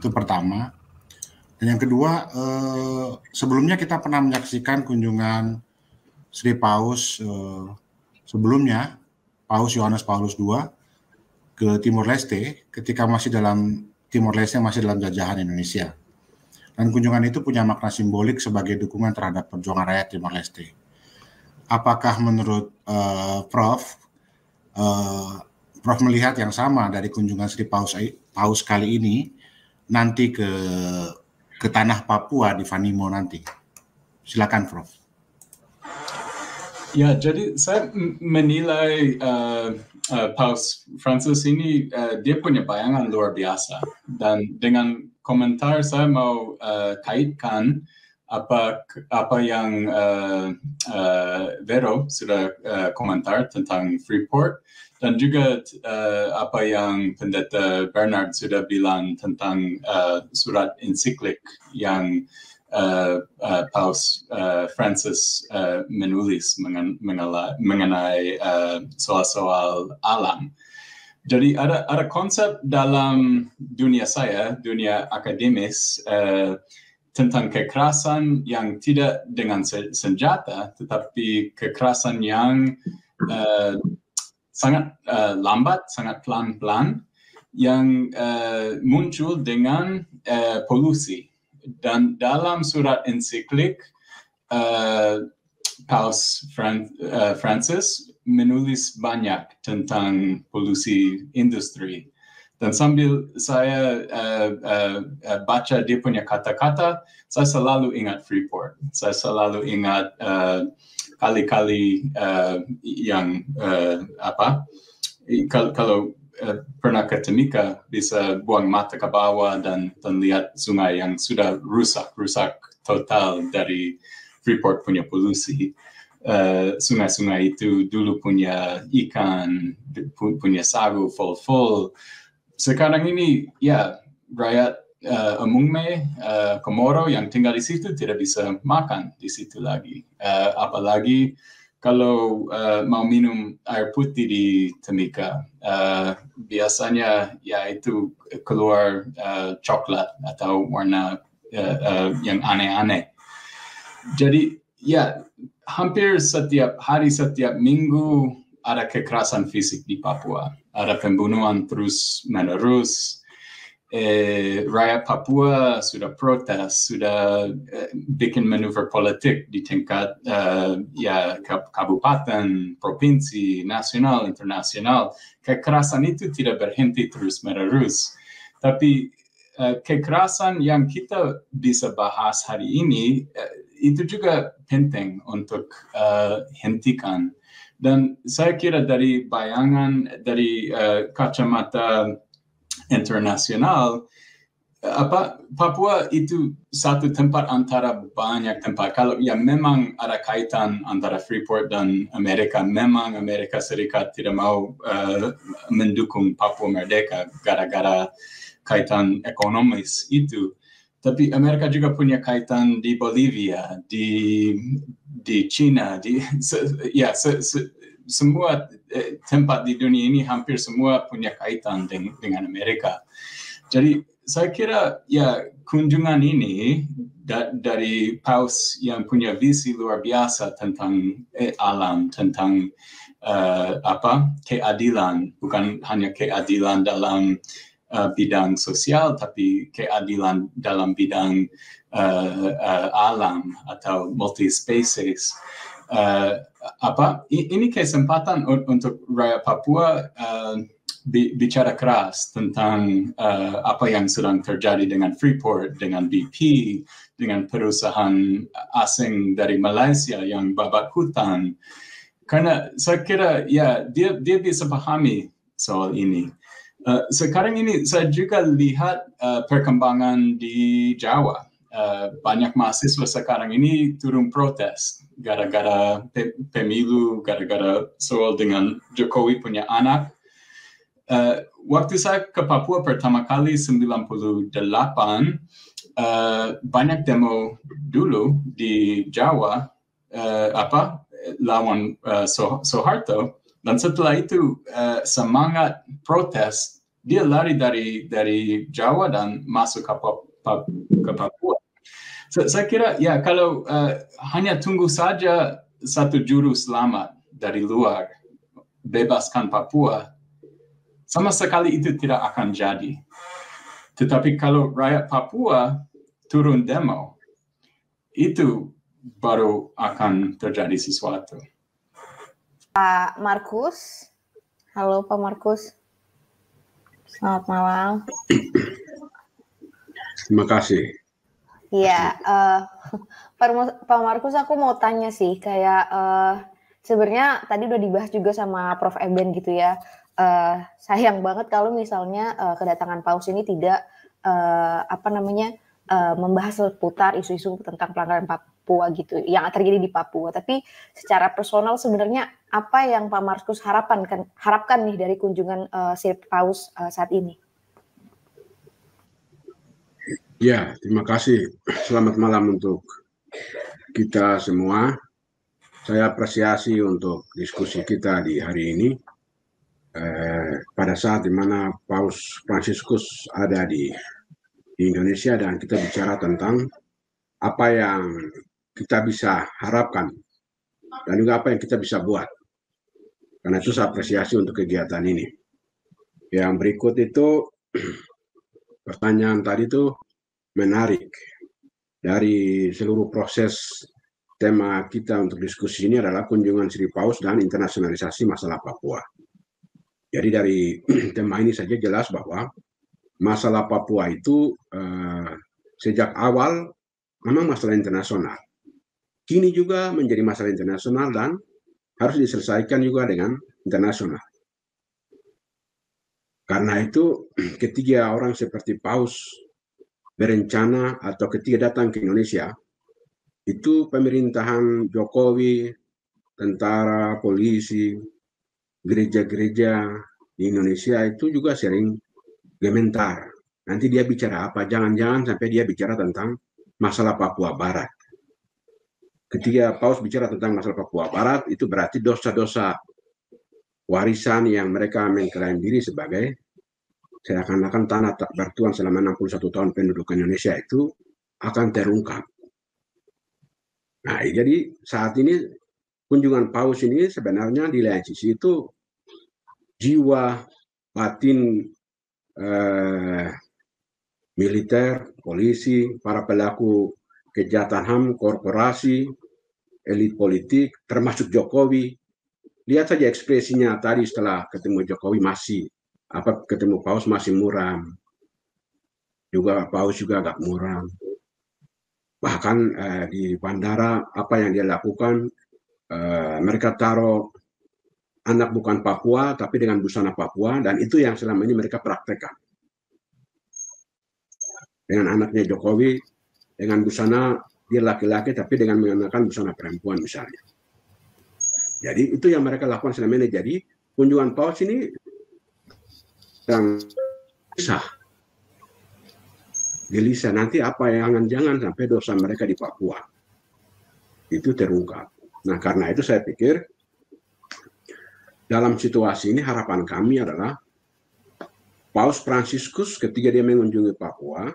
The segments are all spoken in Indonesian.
Itu pertama. Dan yang kedua, sebelumnya kita pernah menyaksikan kunjungan Sri Paus sebelumnya, Paus Yohanes Paulus II ke Timor Leste ketika Timor Leste masih dalam jajahan Indonesia. Dan kunjungan itu punya makna simbolik sebagai dukungan terhadap perjuangan rakyat Timor Leste. Apakah menurut Prof melihat yang sama dari kunjungan Sri Paus kali ini nanti ke tanah Papua di Vanimo nanti? Silakan, Prof. Ya, jadi saya menilai Paus Francis ini dia punya bayangan luar biasa, dan dengan komentar saya mau kaitkan apa yang Vero sudah komentar tentang Freeport, dan juga apa yang Pendeta Bernard sudah bilang tentang surat ensiklik yang Paus Francis menulis mengenai soal-soal alam. Jadi ada konsep dalam dunia saya, dunia akademis, tentang kekerasan yang tidak dengan senjata, tetapi kekerasan yang sangat lambat, sangat pelan-pelan, yang muncul dengan polusi. Dan dalam surat ensiklik, Paus Francis menulis banyak tentang polusi industri. Dan sambil saya baca dia punya kata-kata, saya selalu ingat Freeport. Saya selalu ingat kali-kali yang kalau pernah ke Timika bisa buang mata ke bawah dan lihat sungai yang sudah rusak total dari Freeport punya polusi. Sungai-sungai itu dulu punya ikan, punya sagu full. Sekarang ini ya rakyat Amungme, Komoro yang tinggal di situ tidak bisa makan di situ lagi. Apalagi kalau mau minum air putih di Timika, biasanya ya itu keluar coklat atau warna yang aneh-aneh. Jadi ya hampir setiap hari, setiap minggu ada kekerasan fisik di Papua. Ada pembunuhan terus menerus. Rakyat Papua sudah protes, sudah bikin manuver politik di tingkat kabupaten, provinsi, nasional, internasional. Kekerasan itu tidak berhenti terus menerus. Tapi kekerasan yang kita bisa bahas hari ini itu juga penting untuk hentikan. Dan saya kira dari bayangan, dari kacamata internasional, Papua itu satu tempat antara banyak tempat. Kalau ya memang ada kaitan antara Freeport dan Amerika, memang Amerika Serikat tidak mau mendukung Papua merdeka gara-gara kaitan ekonomis itu. Tapi Amerika juga punya kaitan di Bolivia, di China, semua tempat di dunia ini hampir semua punya kaitan dengan Amerika. Jadi saya kira ya kunjungan ini dari Paus yang punya visi luar biasa tentang alam, tentang keadilan, bukan hanya keadilan dalam bidang sosial, tapi keadilan dalam bidang alam atau multi-species. Ini kesempatan untuk rakyat Papua bicara keras tentang apa yang sedang terjadi dengan Freeport, dengan BP, dengan perusahaan asing dari Malaysia yang babat hutan. Karena saya kira ya dia bisa pahami soal ini. Sekarang ini saya juga lihat perkembangan di Jawa. Banyak mahasiswa sekarang ini turun protes gara-gara pemilu, gara-gara soal dengan Jokowi punya anak. Waktu saya ke Papua pertama kali 98, banyak demo dulu di Jawa lawan Soeharto, dan setelah itu semangat protes dia lari dari Jawa dan masuk ke Papua. Saya kira ya kalau hanya tunggu saja satu juru selamat dari luar bebaskan Papua, sama sekali itu tidak akan jadi. Tetapi kalau rakyat Papua turun demo, itu baru akan terjadi sesuatu. Pak Markus, halo Pak Markus, selamat malam. Terima kasih. Iya, Pak Markus, aku mau tanya sih, kayak sebenarnya tadi udah dibahas juga sama Prof. Eben gitu ya. Sayang banget kalau misalnya kedatangan Paus ini tidak membahas seputar isu-isu tentang pelanggaran Papua gitu, yang terjadi di Papua. Tapi secara personal sebenarnya apa yang Pak Markus harapkan nih dari kunjungan si Paus saat ini? Ya, terima kasih. Selamat malam untuk kita semua. Saya apresiasi untuk diskusi kita di hari ini. Pada saat di mana Paus Fransiskus ada di Indonesia dan kita bicara tentang apa yang kita bisa harapkan dan juga apa yang kita bisa buat. Karena itu saya apresiasi untuk kegiatan ini. Yang berikut itu pertanyaan tadi itu menarik. Dari seluruh proses tema kita untuk diskusi ini adalah kunjungan Sri Paus dan internasionalisasi masalah Papua. Jadi dari tema ini saja jelas bahwa masalah Papua itu sejak awal memang masalah internasional. Kini juga menjadi masalah internasional dan harus diselesaikan juga dengan internasional. Karena itu ketika orang seperti Paus berencana atau ketika datang ke Indonesia, itu pemerintahan Jokowi, tentara, polisi, gereja-gereja di Indonesia itu juga sering gementar. Nanti dia bicara apa? Jangan-jangan sampai dia bicara tentang masalah Papua Barat. Ketika Paus bicara tentang masalah Papua Barat, itu berarti dosa-dosa warisan yang mereka mengklaim diri sebagai seakan-akan tanah tak bertuan selama 61 tahun pendudukan Indonesia itu akan terungkap. Nah, jadi saat ini kunjungan Paus ini sebenarnya di lain sisi itu jiwa batin militer, polisi, para pelaku kejahatan HAM, korporasi, elit politik, termasuk Jokowi. Lihat saja ekspresinya tadi setelah ketemu Jokowi ketemu Paus masih muram. Juga Paus juga agak muram. Bahkan di bandara apa yang dia lakukan, mereka taruh anak bukan Papua tapi dengan busana Papua, dan itu yang selama ini mereka praktekkan. Dengan anaknya Jokowi, dengan busana dia laki-laki tapi dengan mengenakan busana perempuan misalnya. Jadi itu yang mereka lakukan selama ini. Jadi kunjungan Paus ini yang gelisah nanti apa yang jangan sampai dosa mereka di Papua itu terungkap. Nah, karena itu saya pikir dalam situasi ini harapan kami adalah Paus Fransiskus ketika dia mengunjungi Papua,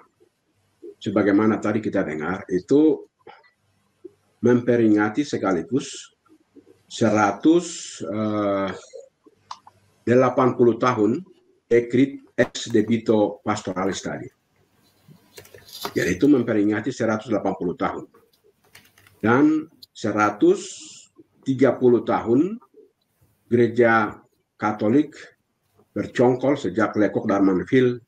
sebagaimana tadi kita dengar, itu memperingati sekaligus 180 tahun Decrit ex debito pastoralis tadi. Jadi itu memperingati 180 tahun. Dan 130 tahun Gereja Katolik bercongkol sejak Lekok Darmanville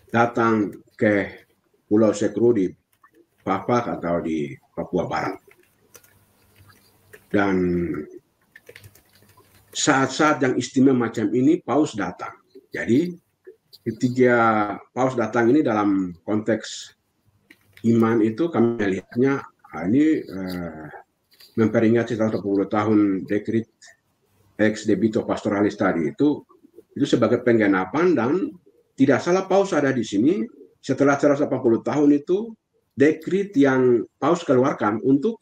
datang ke Pulau Sekru di Papak atau di Papua Barat. Dan saat-saat yang istimewa macam ini Paus datang. Jadi ketika Paus datang ini dalam konteks iman itu kami melihatnya ini memperingati 180 tahun Decrit ex debito pastoralis tadi itu sebagai penggenapan, dan tidak salah Paus ada di sini setelah 180 tahun itu dekrit yang Paus keluarkan untuk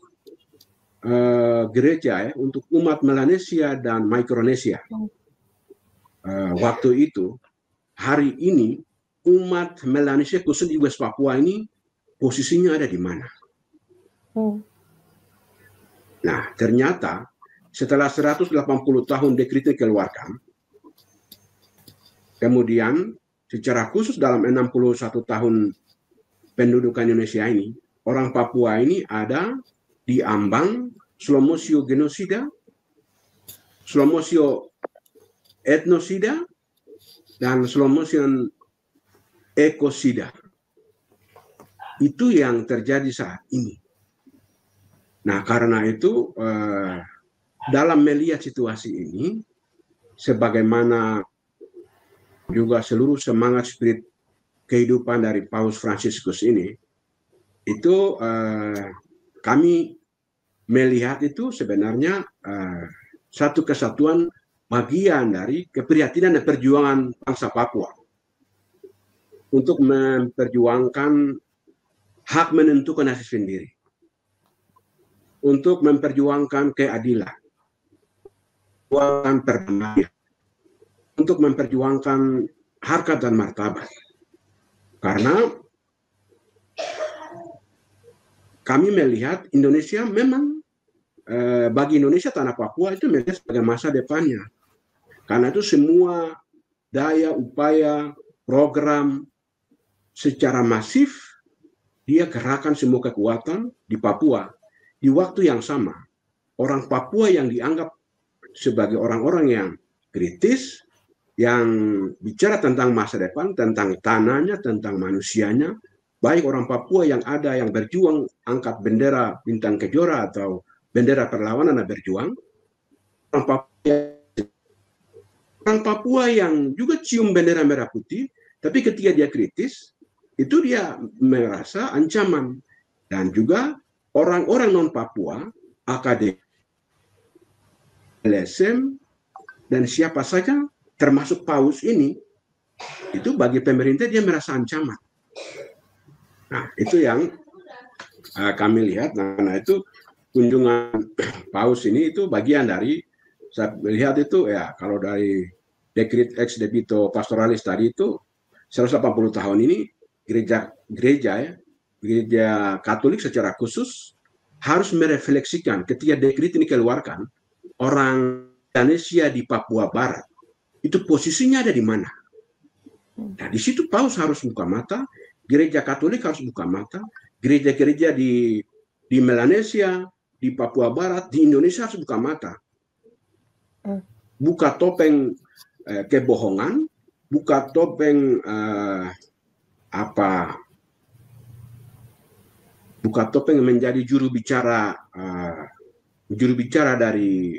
gereja untuk umat Melanesia dan Mikronesia. Waktu itu hari ini umat Melanesia khusus di West Papua ini posisinya ada di mana. Nah, ternyata setelah 180 tahun dekret dikeluarkan, kemudian secara khusus dalam 61 tahun pendudukan Indonesia ini, orang Papua ini ada di ambang slow motion genosida, slow motion etnosida, dan slow motion ekosida. Itu yang terjadi saat ini. Nah, karena itu dalam melihat situasi ini, sebagaimana juga seluruh semangat spirit kehidupan dari Paus Fransiskus ini, itu kami melihat itu sebenarnya satu kesatuan bagian dari keprihatinan dan perjuangan bangsa Papua untuk memperjuangkan hak menentukan nasib sendiri, untuk memperjuangkan keadilan, perdamaian, untuk memperjuangkan harkat dan martabat. Karena kami melihat Indonesia memang bagi Indonesia tanah Papua itu melihat sebagai masa depannya. Karena itu semua daya, upaya, program secara masif dia kerahkan semua kekuatan di Papua. Di waktu yang sama, orang Papua yang dianggap sebagai orang-orang yang kritis, yang bicara tentang masa depan, tentang tanahnya, tentang manusianya, baik orang Papua yang ada yang berjuang angkat bendera bintang kejora atau bendera perlawanan dan berjuang, orang Papua yang juga cium bendera merah putih, tapi ketika dia kritis, itu dia merasa ancaman. Dan juga orang-orang non-Papua, akademik, LSM, dan siapa saja, termasuk Paus ini, itu bagi pemerintah dia merasa ancaman. Nah, itu yang kami lihat. Nah, itu kunjungan Paus ini itu bagian dari, saya melihat itu ya, kalau dari dekret ex debito pastoralis tadi itu 180 tahun ini gereja Katolik secara khusus harus merefleksikan ketika dekret ini keluarkan, orang Indonesia di Papua Barat itu posisinya ada di mana. Nah, di situ Paus harus buka mata, gereja Katolik harus buka mata, gereja-gereja di Melanesia, di Papua Barat, di Indonesia harus buka mata. Buka topeng kebohongan, buka topeng buka topeng menjadi juru bicara dari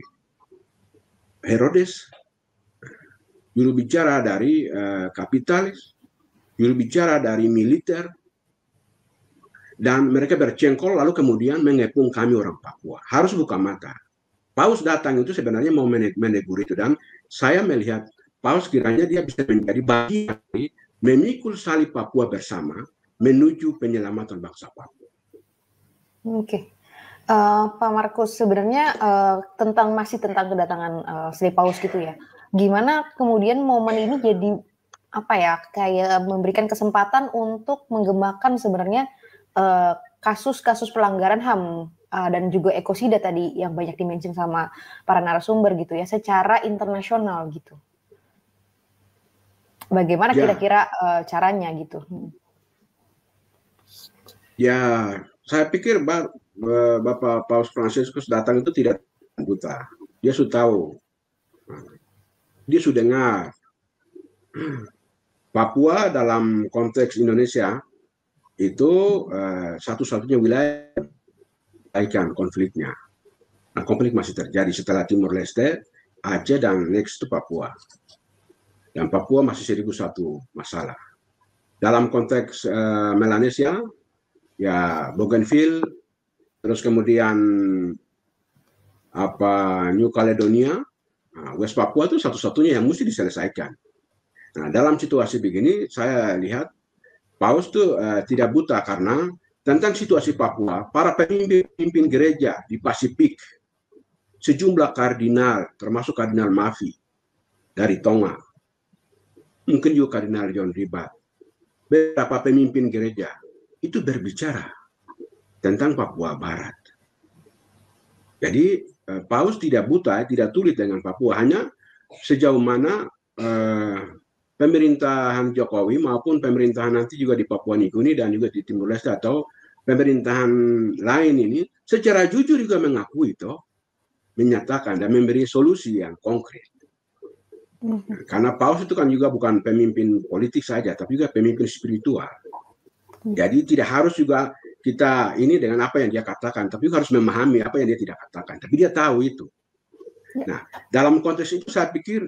Herodes, juru bicara dari kapitalis, juru bicara dari militer, dan mereka bercengkol lalu kemudian mengepung kami orang Papua. Harus buka mata. Paus datang itu sebenarnya mau menegur itu, dan saya melihat Paus kiranya dia bisa menjadi bagian dari memikul salib Papua bersama menuju penyelamatan bangsa Papua. Oke. Pak Markus, sebenarnya masih tentang kedatangan Sri Paus gitu ya. Gimana kemudian momen ini jadi kayak memberikan kesempatan untuk menggemakan sebenarnya kasus-kasus pelanggaran HAM dan juga ekosida tadi yang banyak dimention sama para narasumber gitu ya, secara internasional gitu. Bagaimana kira-kira caranya gitu? Ya, saya pikir Bapak Paus Fransiskus datang itu tidak buta. Dia sudah tahu. Dia sudah dengar. Papua dalam konteks Indonesia itu satu-satunya wilayah konfliknya. Nah, konflik masih terjadi setelah Timor Leste, Aceh, dan next itu Papua. Dan Papua masih 1001 masalah. Dalam konteks Melanesia, ya Bougainville, terus kemudian New Caledonia, West Papua itu satu-satunya yang mesti diselesaikan. Nah, dalam situasi begini, saya lihat Paus itu tidak buta karena tentang situasi Papua, para pemimpin gereja di Pasifik, sejumlah kardinal, termasuk Kardinal Mafi dari Tonga, mungkin juga Kardinal John Ribat, beberapa pemimpin gereja itu berbicara tentang Papua Barat. Jadi Paus tidak buta, tidak tuli dengan Papua, hanya sejauh mana pemerintahan Jokowi maupun pemerintahan nanti juga di Papua Nugini dan juga di Timur Leste atau pemerintahan lain ini secara jujur juga mengakui itu, menyatakan dan memberi solusi yang konkret. Karena Paus itu kan juga bukan pemimpin politik saja, tapi juga pemimpin spiritual. Jadi tidak harus juga kita ini dengan apa yang dia katakan, tapi harus memahami apa yang dia tidak katakan. Tapi dia tahu itu. Nah, dalam konteks itu saya pikir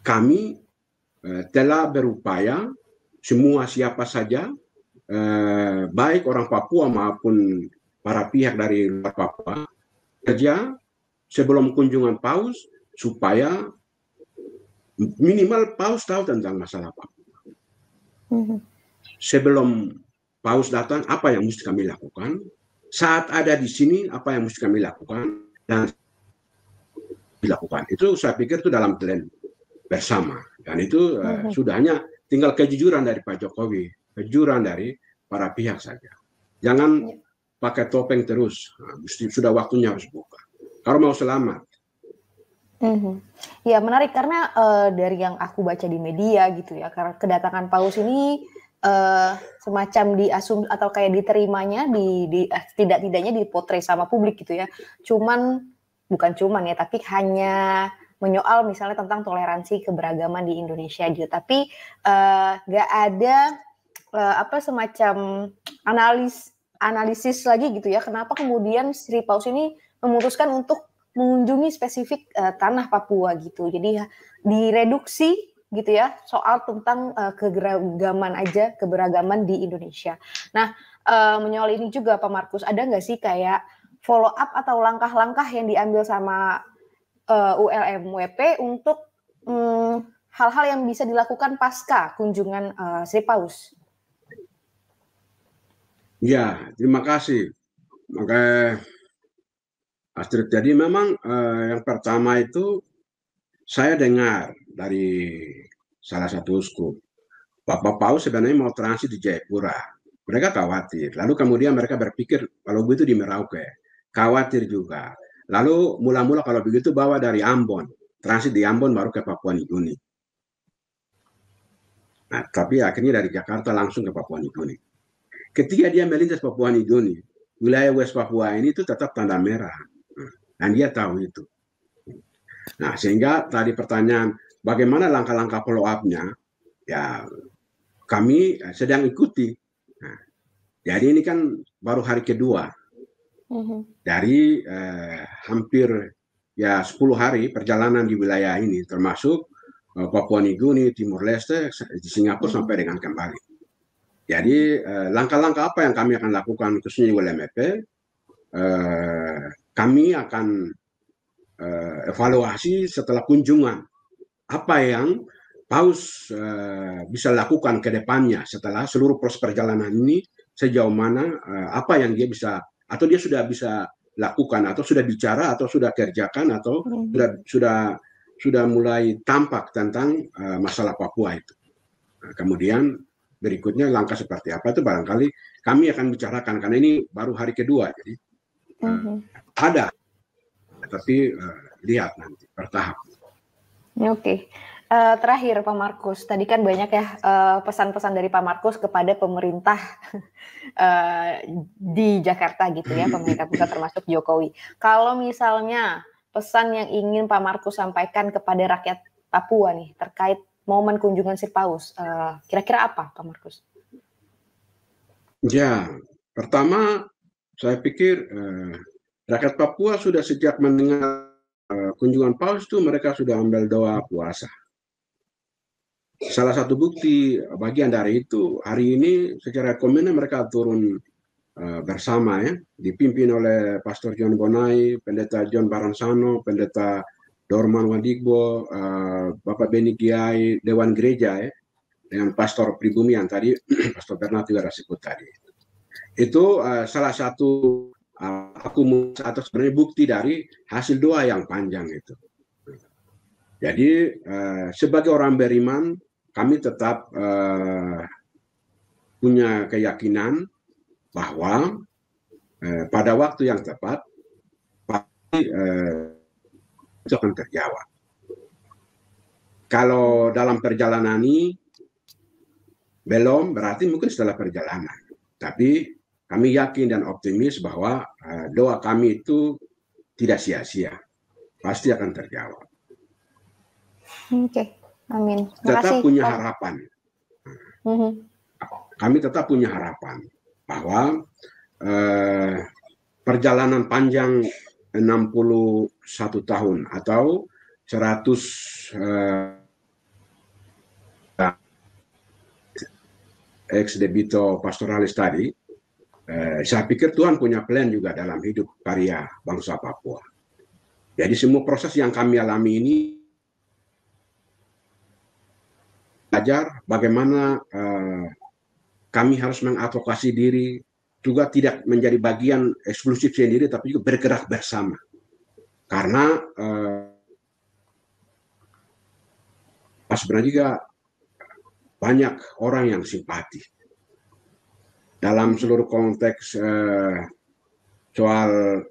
kami telah berupaya semua siapa saja, baik orang Papua maupun para pihak dari luar Papua, kerja sebelum kunjungan Paus supaya minimal Paus tahu tentang masalah Papua. Sebelum Paus datang, apa yang mesti kami lakukan? Saat ada di sini, apa yang mesti kami lakukan? Dan dilakukan. Itu saya pikir itu dalam plan bersama. Dan itu sudahnya tinggal kejujuran dari Pak Jokowi, kejujuran dari para pihak saja. Jangan pakai topeng terus. Nah, sudah waktunya harus buka. Kalau mau selamat. Ya menarik karena dari yang aku baca di media gitu ya, karena kedatangan Paus ini semacam diasum atau kayak diterimanya tidak-tidaknya dipotret sama publik gitu ya. Bukan cuman ya, tapi hanya menyoal misalnya tentang toleransi keberagaman di Indonesia gitu. Tapi nggak ada semacam analisis lagi gitu ya. Kenapa kemudian Sri Paus ini memutuskan untuk mengunjungi spesifik tanah Papua gitu. Jadi direduksi gitu ya soal tentang keberagaman di Indonesia. Nah, menyoal ini juga Pak Markus, ada nggak sih kayak follow up atau langkah-langkah yang diambil sama ULMWP untuk hal-hal yang bisa dilakukan pasca kunjungan Sri Paus? Ya, terima kasih. Maka Astrid, jadi memang yang pertama itu saya dengar dari salah satu uskup, Bapak Paus sebenarnya mau transit di Jayapura. Mereka khawatir. Lalu kemudian mereka berpikir kalau begitu di Merauke. Khawatir juga. Lalu mula-mula kalau begitu bawa dari Ambon. Transit di Ambon baru ke Papua Nugini. Nah, tapi akhirnya dari Jakarta langsung ke Papua Nugini. Ketika dia melintas Papua Nugini, wilayah West Papua ini itu tetap tanda merah. Dan dia tahu itu. Nah, sehingga tadi pertanyaan, bagaimana langkah-langkah follow up-nya? Ya, kami sedang ikuti. Nah, jadi ini kan baru hari kedua. Dari hampir 10 hari perjalanan di wilayah ini, termasuk Papua Nugini, Timur Leste, di Singapura sampai dengan kembali. Jadi langkah-langkah apa yang kami akan lakukan khususnya di ULMWP, kami akan evaluasi setelah kunjungan apa yang Paus bisa lakukan ke depannya setelah seluruh proses perjalanan ini, sejauh mana apa yang dia bisa atau dia sudah bisa lakukan atau sudah bicara atau sudah kerjakan atau sudah mulai tampak tentang masalah Papua itu. Nah, kemudian berikutnya langkah seperti apa itu barangkali kami akan bicarakan karena ini baru hari kedua, jadi ada, tapi lihat nanti bertahap. Oke. Terakhir Pak Markus, tadi kan banyak ya pesan-pesan dari Pak Markus kepada pemerintah di Jakarta gitu ya, pemerintah pusat termasuk Jokowi. Kalau misalnya pesan yang ingin Pak Markus sampaikan kepada rakyat Papua nih terkait momen kunjungan Sri Paus, kira-kira apa Pak Markus? Ya, pertama saya pikir rakyat Papua sudah sejak mendengar kunjungan Paus itu mereka sudah ambil doa puasa. Salah satu bukti bagian dari itu, hari ini secara komunal mereka turun bersama ya, dipimpin oleh Pastor John Bonai, Pendeta John Baransano, Pendeta Dorman Wadigbo, Bapak Beni Kiai, Dewan Gereja ya, dengan Pastor Pribumi yang tadi Pastor Bernard juga sebut tadi. Itu salah satu akumulasi atau sebenarnya bukti dari hasil doa yang panjang itu. Jadi sebagai orang beriman, kami tetap punya keyakinan bahwa pada waktu yang tepat pasti itu akan terjawab. Kalau dalam perjalanan ini belum, berarti mungkin setelah perjalanan. Tapi kami yakin dan optimis bahwa doa kami itu tidak sia-sia, pasti akan terjawab. Oke, amin. Tetap punya harapan. Kami tetap punya harapan bahwa perjalanan panjang 61 tahun atau 100 ex debito pastoralis tadi, saya pikir Tuhan punya plan juga dalam hidup karya bangsa Papua. Jadi semua proses yang kami alami ini belajar bagaimana kami harus mengadvokasi diri, juga tidak menjadi bagian eksklusif sendiri, tapi juga bergerak bersama. Karena sebenarnya juga banyak orang yang simpati. Dalam seluruh konteks soal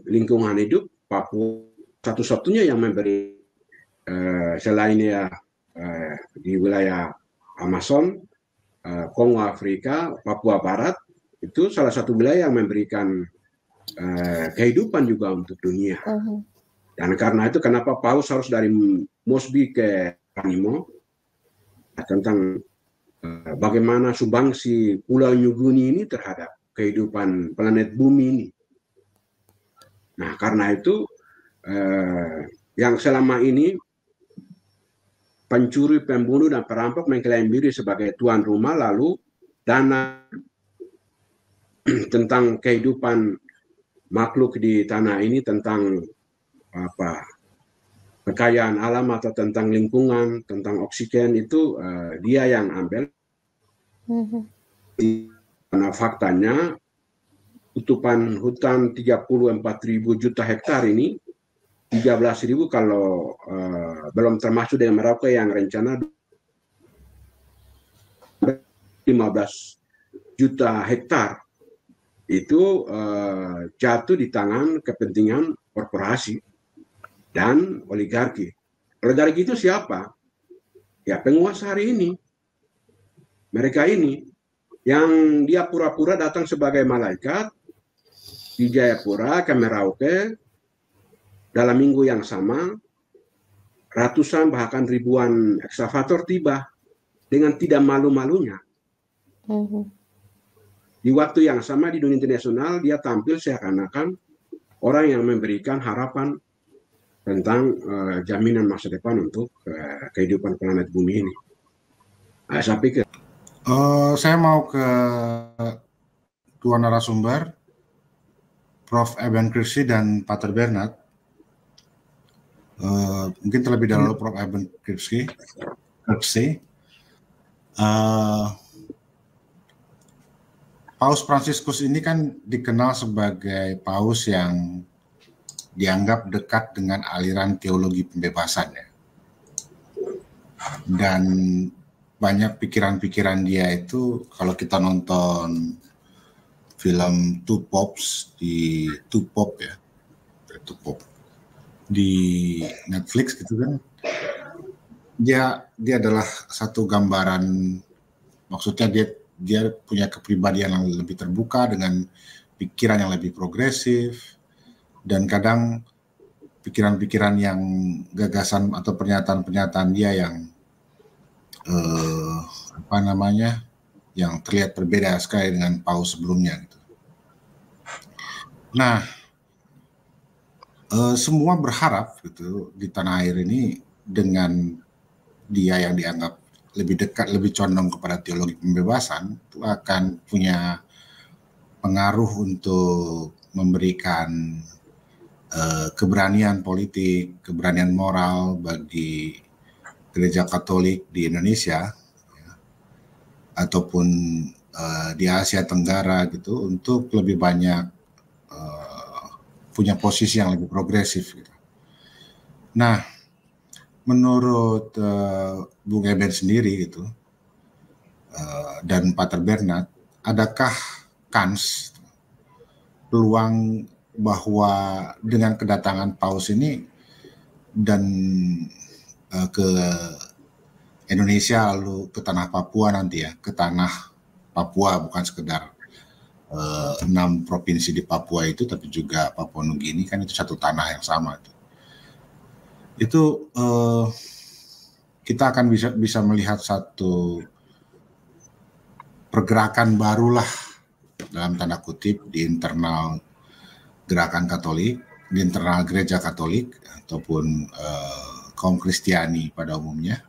lingkungan hidup, Papua satu-satunya yang memberi selain ya di wilayah Amazon, Kongo Afrika, Papua Barat, itu salah satu wilayah yang memberikan kehidupan juga untuk dunia. Dan karena itu kenapa Paus harus dari Mosby ke Panimo tentang bagaimana sumbangsi Pulau New Guinea ini terhadap kehidupan planet bumi ini. Nah, karena itu yang selama ini pencuri, pembunuh, dan perampok mengklaim diri sebagai tuan rumah, lalu dana tentang kehidupan makhluk di tanah ini, tentang kekayaan alam atau tentang lingkungan, tentang oksigen, itu dia yang ambil. Karena faktanya tutupan hutan 34.000 juta hektar ini, 13.000 kalau belum termasuk dengan Merauke yang rencana 15 juta hektar itu jatuh di tangan kepentingan korporasi dan oligarki. Oligarki itu siapa? Ya penguasa hari ini. Mereka ini yang dia pura-pura datang sebagai malaikat di Jayapura ke Merauke. Dalam minggu yang sama, ratusan bahkan ribuan ekskavator tiba dengan tidak malu-malunya. Di waktu yang sama di dunia internasional, dia tampil seakan-akan orang yang memberikan harapan tentang jaminan masa depan untuk kehidupan planet bumi ini. Saya pikir. Saya mau ke dua narasumber, Prof. Eben Kirsi dan Pater Bernard. Mungkin terlebih dahulu Prof. Eben Kirsi. Paus Fransiskus ini kan dikenal sebagai paus yang dianggap dekat dengan aliran teologi pembebasan, ya. Dan banyak pikiran-pikiran dia itu, kalau kita nonton film Two Popes di Two Pop di Netflix gitu kan, dia adalah satu gambaran, maksudnya dia punya kepribadian yang lebih terbuka dengan pikiran yang lebih progresif, dan kadang pikiran-pikiran yang gagasan atau pernyataan-pernyataan dia yang yang terlihat berbeda sekali dengan paus sebelumnya gitu. Nah, semua berharap gitu di tanah air ini dengan dia yang dianggap lebih dekat, lebih condong kepada teologi pembebasan, itu akan punya pengaruh untuk memberikan keberanian politik, keberanian moral bagi Gereja Katolik di Indonesia, ya, ataupun di Asia Tenggara gitu, untuk lebih banyak punya posisi yang lebih progresif gitu. Nah, menurut Bung Eben sendiri gitu dan Pater Bernard, adakah kans peluang bahwa dengan kedatangan Paus ini dan ke Indonesia lalu ke tanah Papua nanti ya, ke tanah Papua bukan sekedar 6 provinsi di Papua itu, tapi juga Papua Nugini, kan itu satu tanah yang sama. Itu kita akan bisa melihat satu pergerakan barulah dalam tanda kutip di internal gerakan Katolik, di internal gereja Katolik ataupun kaum Kristiani pada umumnya,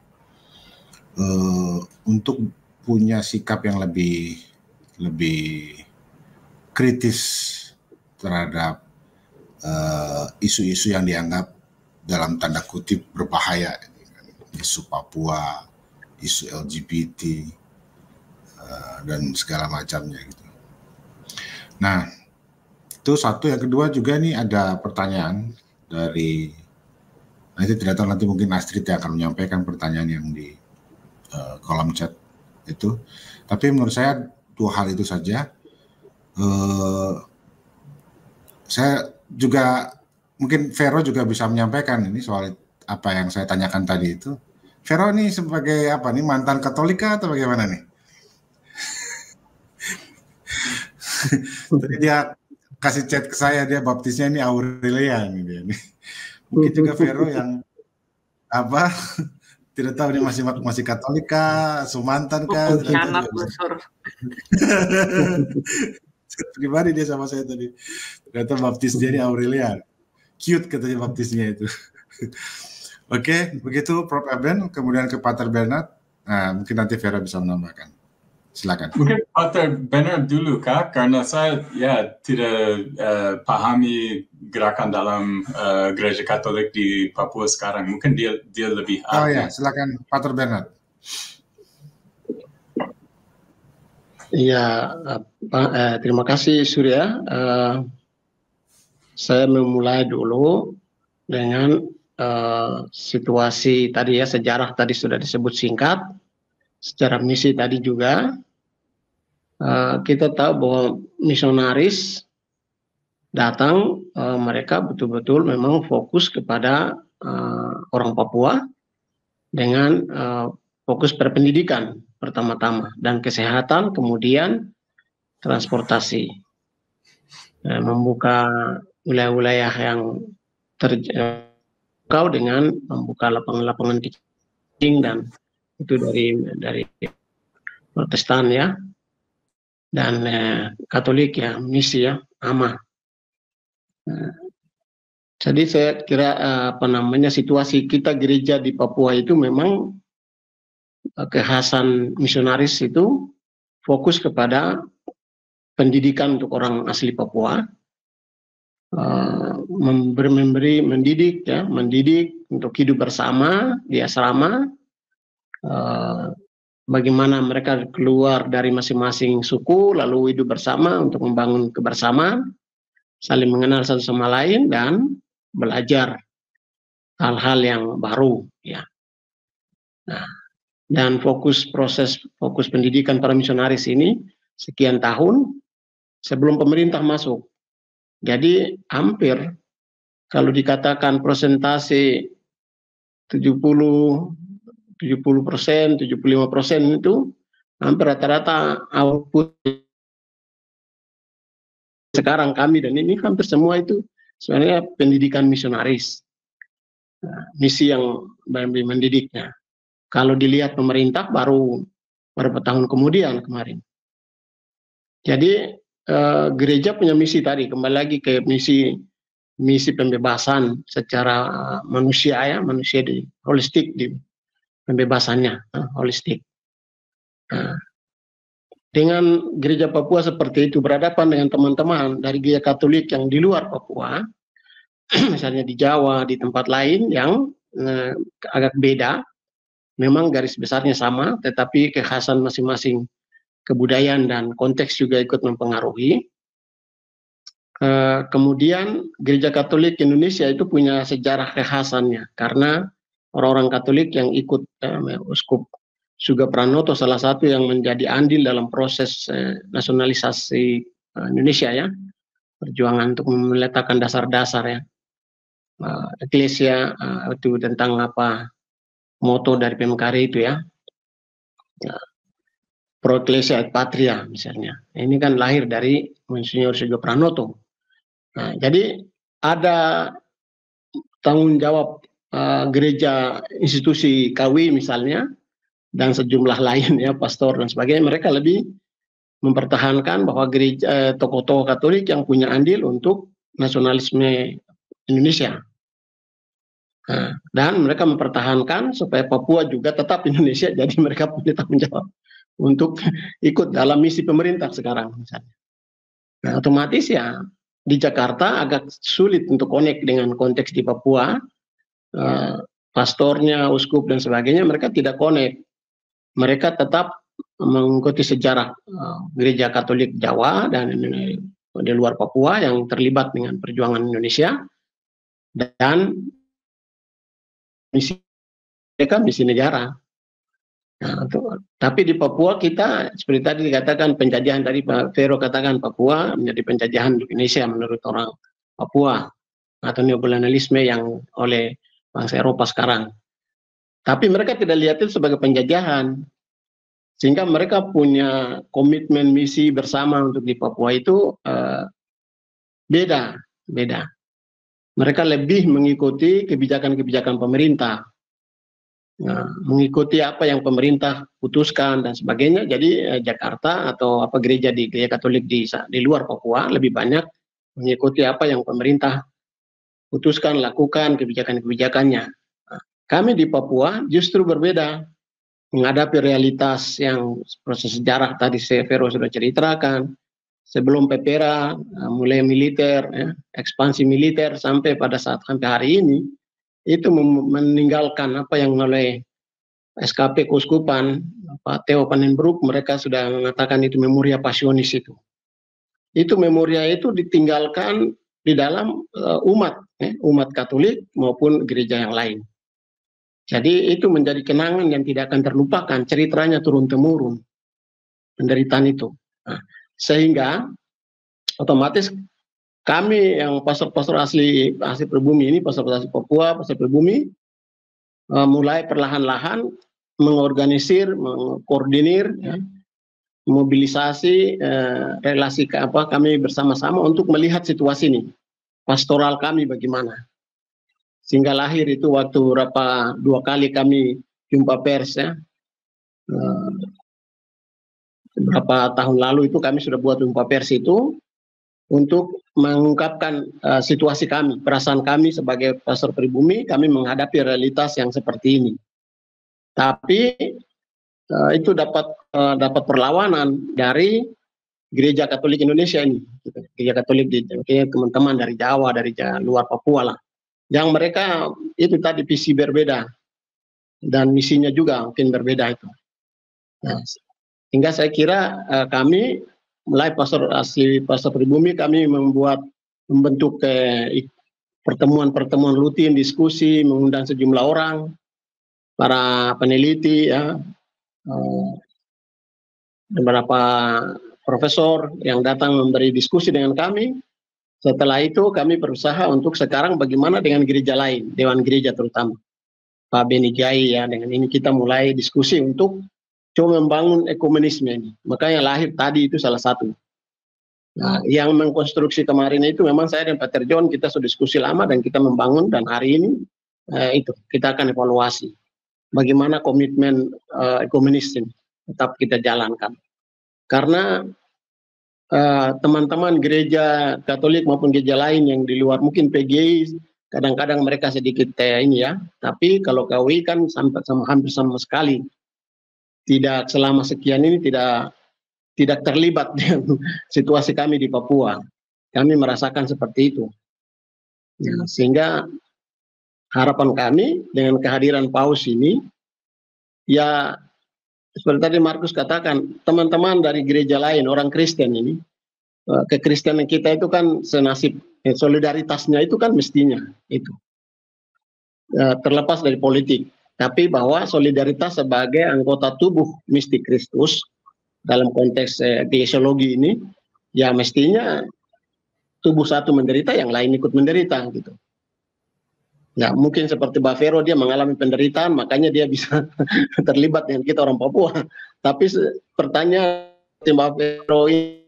untuk punya sikap yang lebih kritis terhadap isu-isu yang dianggap dalam tanda kutip berbahaya, isu Papua, isu LGBT, dan segala macamnya gitu. Nah, itu satu. Yang kedua juga nih ada pertanyaan dari, nanti tidak tahu, nanti mungkin Astrid yang akan menyampaikan pertanyaan yang di kolom chat itu. Tapi menurut saya 2 hal itu saja. Saya juga, mungkin Vero juga bisa menyampaikan ini soal apa yang saya tanyakan tadi itu. Vero nih sebagai apa nih, mantan Katolika atau bagaimana nih? Tadi dia kasih chat ke saya, dia baptisnya ini Aurelia nih. Mungkin juga Vero yang apa, tidak tahu dia masih Katolika, mantan kan? Pribadi dia sama saya tadi. Ternyata baptisnya ini Aurelia. Cute katanya baptisnya itu. Oke, begitu Prof. Eben, kemudian ke Pater Bernard. Nah, mungkin nanti Vera bisa menambahkan. Silakan. Mungkin Pater Bernard dulu, Kak, karena saya tidak pahami gerakan dalam gereja Katolik di Papua sekarang. Mungkin dia lebih aktif. Oh ya, silakan Pater Bernard. Iya, terima kasih Surya. Saya memulai dulu dengan situasi tadi ya, sejarah tadi sudah disebut singkat, secara misi tadi juga. Kita tahu bahwa misionaris datang, mereka betul-betul memang fokus kepada orang Papua dengan fokus pada pendidikan pertama-tama dan kesehatan, kemudian transportasi, membuka wilayah-wilayah yang terjangkau dengan membuka lapangan-lapangan kecil, dan itu dari Protestan ya, dan Katolik ya, misi ya, AMA. Jadi saya kira situasi kita gereja di Papua itu memang kekhasan misionaris itu fokus kepada pendidikan untuk orang asli Papua, mendidik untuk hidup bersama di asrama, bagaimana mereka keluar dari masing-masing suku lalu hidup bersama untuk membangun kebersamaan, saling mengenal satu sama lain dan belajar hal-hal yang baru ya. Nah, dan fokus pendidikan para misionaris ini sekian tahun sebelum pemerintah masuk. Jadi hampir kalau dikatakan persentase 70%, 75% itu hampir rata-rata output sekarang kami dan ini hampir semua itu sebenarnya pendidikan misionaris, misi yang mendidiknya. Kalau dilihat pemerintah baru beberapa tahun kemudian kemarin. Jadi gereja punya misi tadi, kembali lagi ke misi pembebasan secara manusia ya, manusia di holistik, di pembebasannya holistik. Dengan gereja Papua seperti itu, berhadapan dengan teman-teman dari gereja Katolik yang di luar Papua, misalnya di Jawa, di tempat lain yang agak beda, memang garis besarnya sama, tetapi kekhasan masing-masing kebudayaan dan konteks juga ikut mempengaruhi. Kemudian gereja Katolik Indonesia itu punya sejarah kekhasannya, karena orang-orang Katolik yang ikut Uskup Sugeng Pranoto, salah satu yang menjadi andil dalam proses nasionalisasi Indonesia ya, perjuangan untuk meletakkan dasar-dasar ya Eklesia itu tentang apa moto dari PMKRI itu ya, Pro Ecclesia et Patria misalnya. Ini kan lahir dari Monsinyur Sugeng Pranoto. Nah, jadi ada tanggung jawab gereja institusi KW misalnya dan sejumlah lain ya, pastor dan sebagainya, mereka lebih mempertahankan bahwa gereja tokoh-tokoh Katolik yang punya andil untuk nasionalisme Indonesia. Nah, dan mereka mempertahankan supaya Papua juga tetap Indonesia, jadi mereka punya tanggung jawab untuk ikut dalam misi pemerintah sekarang misalnya. Nah, otomatis ya di Jakarta agak sulit untuk connect dengan konteks di Papua. Pastornya, uskup dan sebagainya mereka tidak connect. Mereka tetap mengikuti sejarah gereja Katolik Jawa dan di luar Papua yang terlibat dengan perjuangan Indonesia, dan misi mereka misi negara. Nah, tapi di Papua kita seperti tadi dikatakan penjajahan, tadi Pak Vero katakan Papua menjadi penjajahan Indonesia menurut orang Papua atau neokolonialisme yang oleh bangsa Eropa sekarang. Tapi mereka tidak lihat itu sebagai penjajahan, sehingga mereka punya komitmen misi bersama untuk di Papua itu beda. Mereka lebih mengikuti kebijakan-kebijakan pemerintah, mengikuti apa yang pemerintah putuskan dan sebagainya. Jadi Jakarta atau apa gereja Katolik di luar Papua lebih banyak mengikuti apa yang pemerintah putuskan, lakukan kebijakan-kebijakannya. Kami di Papua justru berbeda, menghadapi realitas yang proses sejarah tadi Vero sudah ceritakan. Sebelum PPRA mulai militer, ya, ekspansi militer sampai pada saat sampai hari ini, itu meninggalkan apa yang oleh SKP Keuskupan, Pak Theo Panenbroek, mereka sudah mengatakan itu memoria passionis itu. Itu memoria itu ditinggalkan di dalam umat Katolik maupun gereja yang lain. Jadi itu menjadi kenangan yang tidak akan terlupakan, ceritanya turun-temurun, penderitaan itu. Nah, sehingga otomatis kami yang pastor-pastor asli pribumi ini, pastor-pastor asli Papua, pastor pribumi, mulai perlahan-lahan mengorganisir, mengkoordinir, ya, mobilisasi relasi kami bersama-sama untuk melihat situasi ini, pastoral kami bagaimana. Sehingga lahir itu waktu dua kali kami jumpa pers ya. Beberapa tahun lalu itu kami sudah buat jumpa pers itu untuk mengungkapkan situasi kami, perasaan kami sebagai pastor pribumi, kami menghadapi realitas yang seperti ini. Tapi itu dapat perlawanan dari Gereja Katolik Indonesia ini, Gereja Katolik di teman-teman dari Jawa, dari luar Papua lah, yang mereka itu tadi visi berbeda dan misinya juga mungkin berbeda itu. Nah, sehingga saya kira kami mulai pastor pribumi, kami membentuk pertemuan-pertemuan rutin, diskusi, mengundang sejumlah orang, para peneliti, ya, beberapa profesor yang datang memberi diskusi dengan kami. Setelah itu kami berusaha untuk sekarang bagaimana dengan gereja lain, Dewan Gereja terutama Pak Beni Gai, ya, dengan ini kita mulai diskusi untuk coba membangun ekumenisme ini. Makanya lahir tadi itu salah satu. Nah, yang mengkonstruksi kemarin itu memang saya dan Pater John, kita sudah diskusi lama dan kita membangun, dan hari ini itu kita akan evaluasi bagaimana komitmen ekumenis ini tetap kita jalankan. Karena teman-teman gereja Katolik maupun gereja lain yang di luar, mungkin PGI kadang-kadang mereka sedikit ini ya, tapi kalau KWI kan hampir sama sekali tidak, selama sekian ini tidak terlibat dengan situasi kami di Papua. Kami merasakan seperti itu. Ya, sehingga harapan kami dengan kehadiran Paus ini, ya seperti tadi Markus katakan, teman-teman dari gereja lain, orang Kristen ini, kekristenan kita itu kan senasib, solidaritasnya itu kan mestinya itu. terlepas dari politik, tapi bahwa solidaritas sebagai anggota tubuh mistik Kristus dalam konteks teologi ini, ya mestinya tubuh satu menderita, yang lain ikut menderita gitu. Ya mungkin seperti Mbak Vero, dia mengalami penderitaan, makanya dia bisa terlibat dengan kita orang Papua. Tapi pertanyaan Mbak Vero ini,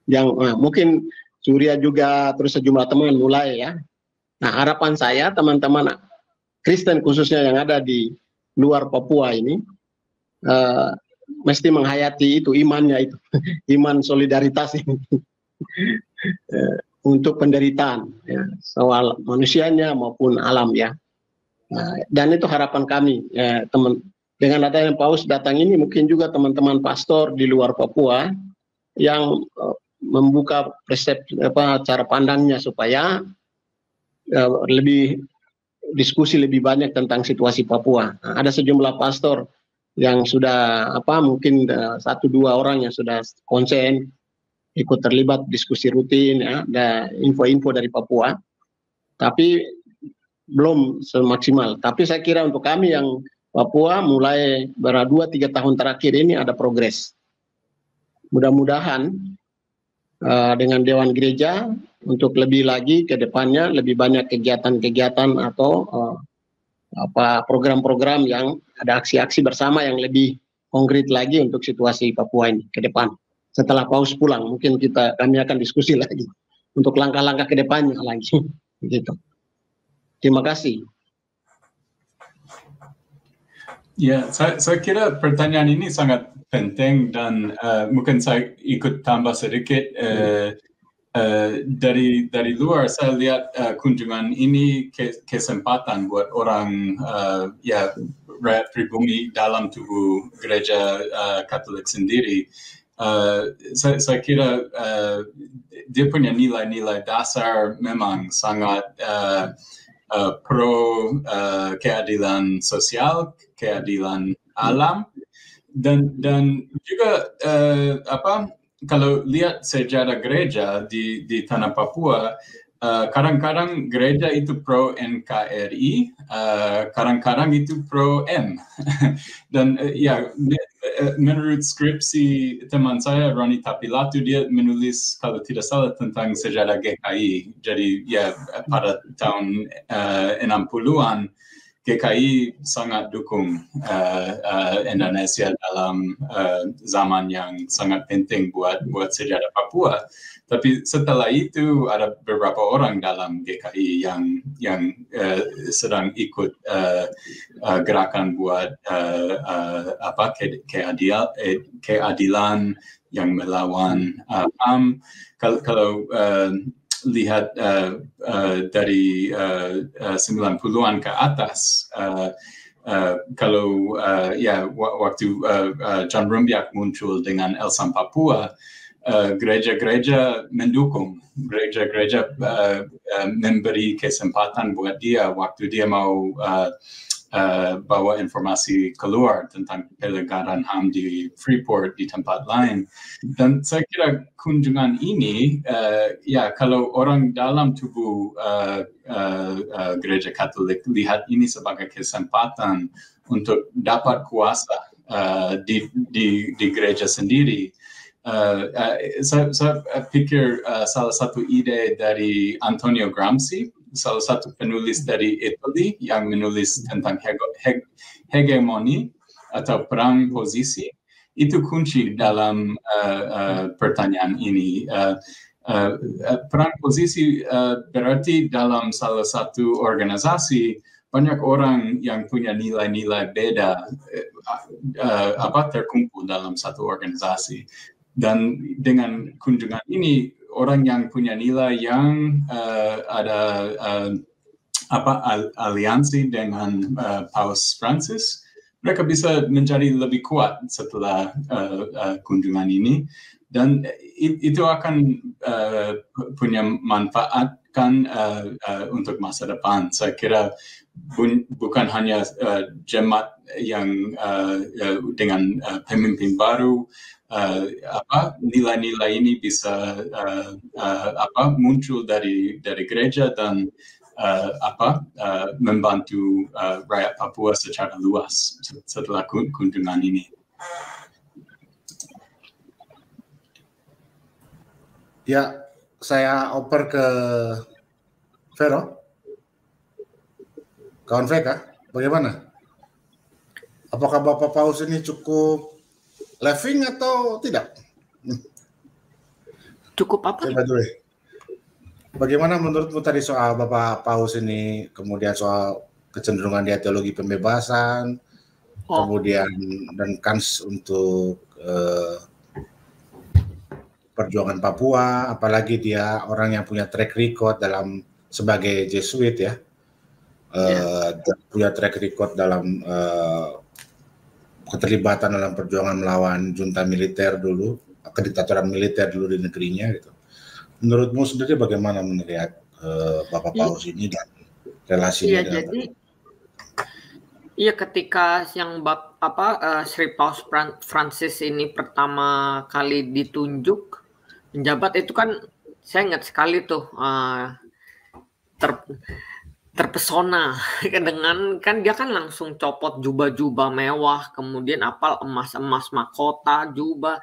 yang mungkin Surya juga terus sejumlah teman mulai ya. Nah harapan saya teman-teman Kristen khususnya yang ada di luar Papua ini mesti menghayati itu imannya itu, iman solidaritas ini untuk penderitaan ya, soal manusianya maupun alam ya. Nah, dan itu harapan kami teman. Dengan adanya Paus datang ini mungkin juga teman-teman pastor di luar Papua yang membuka cara pandangnya supaya lebih diskusi lebih banyak tentang situasi Papua. Nah, ada sejumlah pastor yang sudah mungkin 1-2 orang yang sudah konsen ikut terlibat diskusi rutin ya, ada info-info dari Papua, tapi belum semaksimal. Tapi saya kira untuk kami yang Papua mulai 2-3 tahun terakhir ini ada progres. Mudah-mudahan dengan Dewan Gereja untuk lebih lagi ke depannya lebih banyak kegiatan-kegiatan atau program-program yang ada aksi-aksi bersama yang lebih konkret lagi untuk situasi Papua ini ke depan. Setelah Paus pulang, mungkin kami akan diskusi lagi untuk langkah-langkah ke depannya lagi. Gitu. Terima kasih. Ya, saya kira pertanyaan ini sangat penting dan mungkin saya ikut tambah sedikit. Dari luar saya lihat kunjungan ini kesempatan buat orang rakyat pribumi dalam tubuh gereja Katolik sendiri. Saya kira dia punya nilai-nilai dasar memang sangat pro keadilan sosial, keadilan alam, dan juga kalau lihat sejarah gereja di tanah Papua, kadang-kadang gereja itu pro NKRI, kadang-kadang itu pro M. Dan menurut skripsi teman saya Ronnie Tapilatu, dia menulis kalau tidak salah tentang sejarah GKI. Jadi pada tahun 60-an GKI sangat dukung Indonesia dalam zaman yang sangat penting buat sejarah Papua. Tapi setelah itu ada beberapa orang dalam GKI yang sedang ikut gerakan buat keadilan yang melawan HAM. Kalau lihat dari 90-an ke atas, kalau waktu John Rumbiak muncul dengan Elsam Papua, gereja-gereja mendukung, gereja-gereja memberi kesempatan buat dia waktu dia mau bawa informasi keluar tentang pelanggaran HAM di Freeport di tempat lain. Dan saya kira kunjungan ini, kalau orang dalam tubuh gereja Katolik lihat ini sebagai kesempatan untuk dapat kuasa di gereja sendiri. Saya pikir salah satu ide dari Antonio Gramsci, salah satu penulis dari Italia yang menulis tentang hegemoni atau perang posisi, itu kunci dalam pertanyaan ini. Perang posisi berarti dalam salah satu organisasi banyak orang yang punya nilai-nilai beda terkumpul dalam satu organisasi. Dan dengan kunjungan ini, orang yang punya nilai yang ada aliansi dengan Paus Francis, mereka bisa menjadi lebih kuat setelah kunjungan ini, dan itu akan punya manfaat kan untuk masa depan. Saya kira bukan hanya jemaat yang dengan pemimpin baru, nilai-nilai ini bisa muncul dari gereja dan membantu rakyat Papua secara luas setelah kunjungan ini. Ya, saya oper ke Vero. Kawan Vega, bagaimana? Apakah Bapak Paus ini cukup living atau tidak? Cukup apa? Bagaimana menurutmu tadi soal Bapak Paus ini, kemudian soal kecenderungan dia teologi pembebasan, kemudian dan kans untuk perjuangan Papua, apalagi dia orang yang punya track record dalam sebagai Jesuit ya, punya track record dalam keterlibatan dalam perjuangan melawan junta militer dulu, kediktatoran militer dulu di negerinya gitu. Menurutmu sendiri bagaimana melihat Bapak Paus ini dan relasinya dengan jadi iya, ketika yang Sri Paus Francis ini pertama kali ditunjuk menjabat itu kan saya ingat sekali tuh terpesona dengan kan dia kan langsung copot jubah-jubah mewah, kemudian emas-emas mahkota jubah,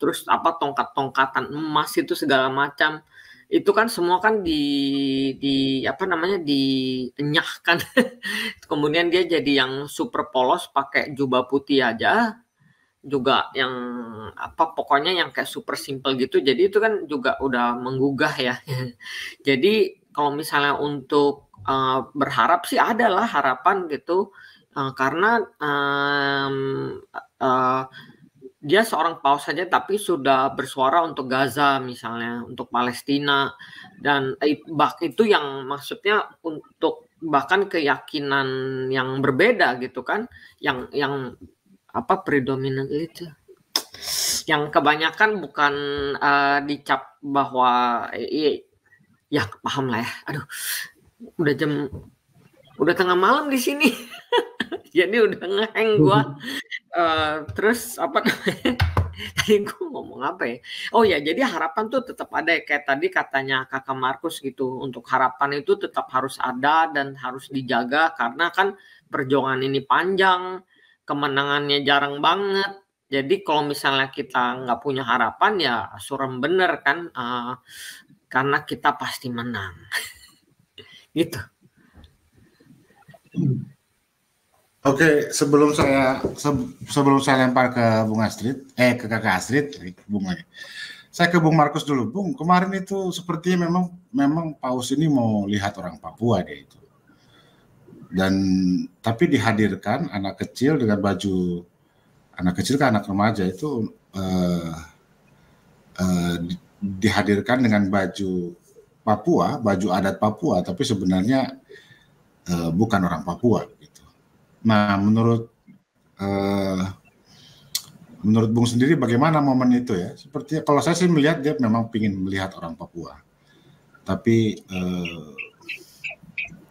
terus tongkat-tongkatan emas itu segala macam. Itu kan semua kan dienyahkan. Kemudian dia jadi yang super polos pakai jubah putih aja, juga yang pokoknya yang kayak super simple gitu. Jadi itu kan juga udah menggugah ya. Jadi kalau misalnya untuk berharap sih adalah harapan gitu, karena dia seorang paus saja tapi sudah bersuara untuk Gaza misalnya, untuk Palestina, dan itu yang maksudnya untuk bahkan keyakinan yang berbeda gitu kan, yang predominant itu, yang kebanyakan bukan dicap bahwa ya paham lah ya. Aduh, udah tengah malam di sini. Jadi udah ngeheng gua. Terus tadi gue ngomong apa ya? Oh ya, jadi harapan tuh tetap ada ya, kayak tadi katanya Kakak Markus gitu. Untuk harapan itu tetap harus ada dan harus dijaga karena kan perjuangan ini panjang, kemenangannya jarang banget. Jadi kalau misalnya kita nggak punya harapan ya suram bener kan, karena kita pasti menang. Gitu. Oke, sebelum saya lempar ke Bung Astrid, ke Kakak Astrid, Bung lagi. Saya ke Bung Markus dulu. Bung, kemarin itu sepertinya memang Paus ini mau lihat orang Papua dia itu. Tapi dihadirkan anak kecil dengan baju, anak kecil kan anak remaja itu dihadirkan dengan baju Papua, baju adat Papua, tapi sebenarnya bukan orang Papua. Nah, menurut Bung sendiri bagaimana momen itu ya? Seperti kalau saya sih melihat dia memang ingin melihat orang Papua, tapi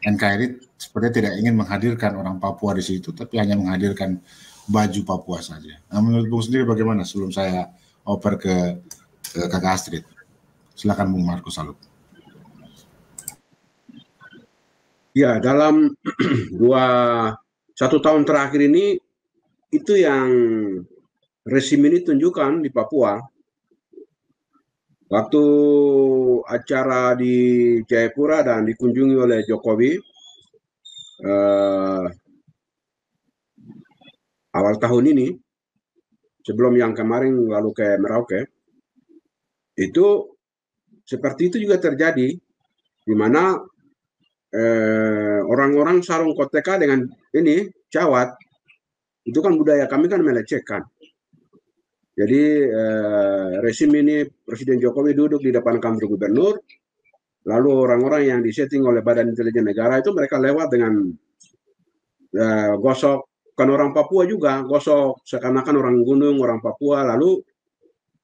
NKRI sepertinya tidak ingin menghadirkan orang Papua di situ, tapi hanya menghadirkan baju Papua saja. Nah, menurut Bung sendiri bagaimana? Sebelum saya oper ke Kakak Astrid, silakan Bung Markus Salut. Ya, dalam 1 tahun terakhir ini itu yang rezim ini tunjukkan di Papua. Waktu acara di Jayapura dan dikunjungi oleh Jokowi awal tahun ini, sebelum yang kemarin lalu ke Merauke, itu seperti itu juga terjadi, di mana orang-orang sarung koteka dengan ini cawat, itu kan budaya kami kan melecehkan. Jadi rezim ini, Presiden Jokowi duduk di depan kantor gubernur, lalu orang-orang yang disetting oleh Badan Intelijen Negara itu mereka lewat dengan gosok, kan orang Papua juga, gosok seakan-akan orang gunung, orang Papua, lalu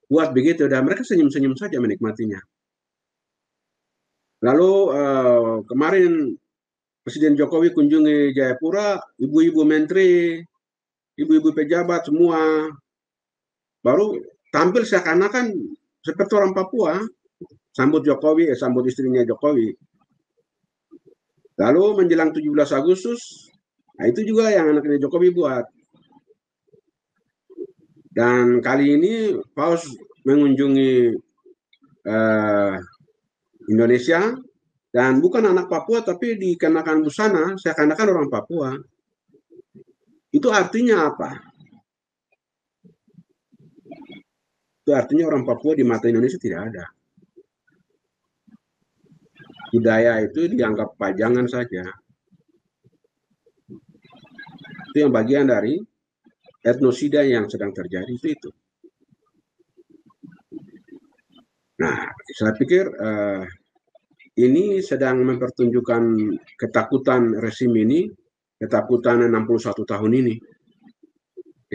buat begitu, dan mereka senyum-senyum saja menikmatinya. Lalu kemarin Presiden Jokowi kunjungi Jayapura, ibu-ibu menteri, ibu-ibu pejabat semua, baru tampil seakan-akan seperti orang Papua, sambut Jokowi, sambut istrinya Jokowi. Lalu menjelang 17 Agustus, nah itu juga yang anaknya Jokowi buat. Dan kali ini Paus mengunjungi Indonesia, dan bukan anak Papua tapi dikenakan busana seakan-akan orang Papua. Itu artinya apa? Itu artinya orang Papua di mata Indonesia tidak ada. Budaya itu dianggap pajangan saja. Itu yang bagian dari etnosida yang sedang terjadi itu. Nah, saya pikir ini sedang mempertunjukkan ketakutan rezim ini, ketakutan 61 tahun ini,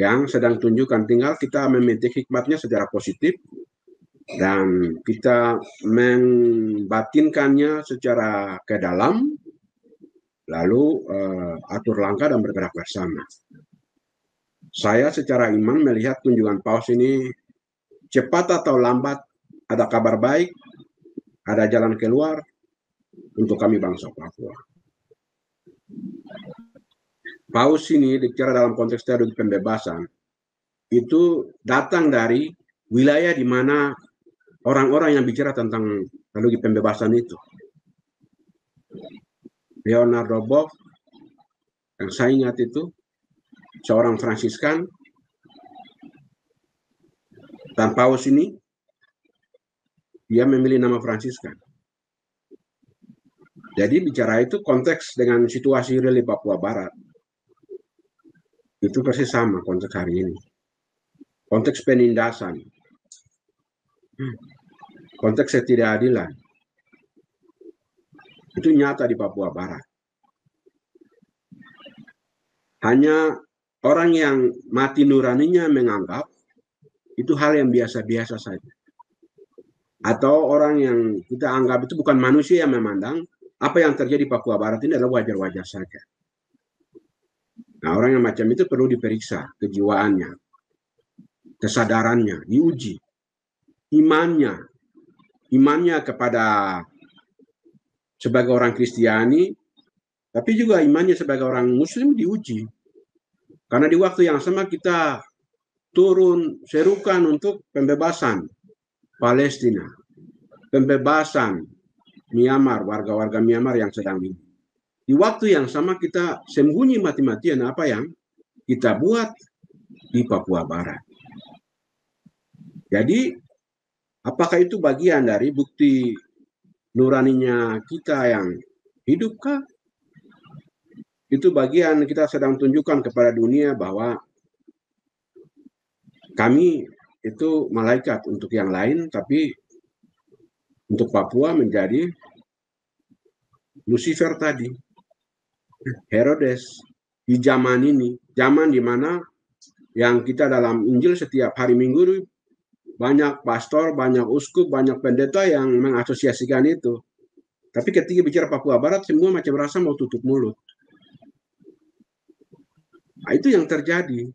yang sedang tunjukkan. Tinggal kita memetik hikmatnya secara positif, dan kita membatinkannya secara ke dalam, lalu atur langkah dan bergerak bersama. Saya secara iman melihat kunjungan Paus ini cepat atau lambat ada kabar baik, ada jalan keluar untuk kami bangsa Papua. Paus ini bicara dalam konteks teologi pembebasan, itu datang dari wilayah di mana orang-orang yang bicara tentang teologi pembebasan itu. Leonardo Boff, yang saya ingat itu, seorang Fransiskan, dan Paus ini, dia memilih nama Fransiskan. Jadi bicara itu konteks dengan situasi real di Papua Barat. Itu persis sama konteks hari ini. Konteks penindasan. Konteks ketidakadilan. Itu nyata di Papua Barat. Hanya orang yang mati nuraninya menganggap itu hal yang biasa-biasa saja. Atau orang yang kita anggap itu bukan manusia yang memandang apa yang terjadi di Papua Barat ini adalah wajar-wajar saja. Nah, orang yang macam itu perlu diperiksa kejiwaannya, kesadarannya, diuji, imannya kepada sebagai orang Kristiani, tapi juga imannya sebagai orang Muslim diuji. Karena di waktu yang sama kita turun serukan untuk pembebasan Palestina, pembebasan Myanmar, warga-warga Myanmar yang sedang ini. Di waktu yang sama kita sembunyi mati-matian apa yang kita buat di Papua Barat. Jadi, apakah itu bagian dari bukti nuraninya kita yang hidupkah? Itu bagian kita sedang tunjukkan kepada dunia bahwa kami itu malaikat untuk yang lain, tapi untuk Papua menjadi Lucifer tadi, Herodes di zaman ini, zaman di mana yang kita dalam Injil setiap hari Minggu banyak pastor, banyak uskup, banyak pendeta yang mengasosiasikan itu. Tapi ketika bicara Papua Barat, semua macam rasa mau tutup mulut. Nah, itu yang terjadi.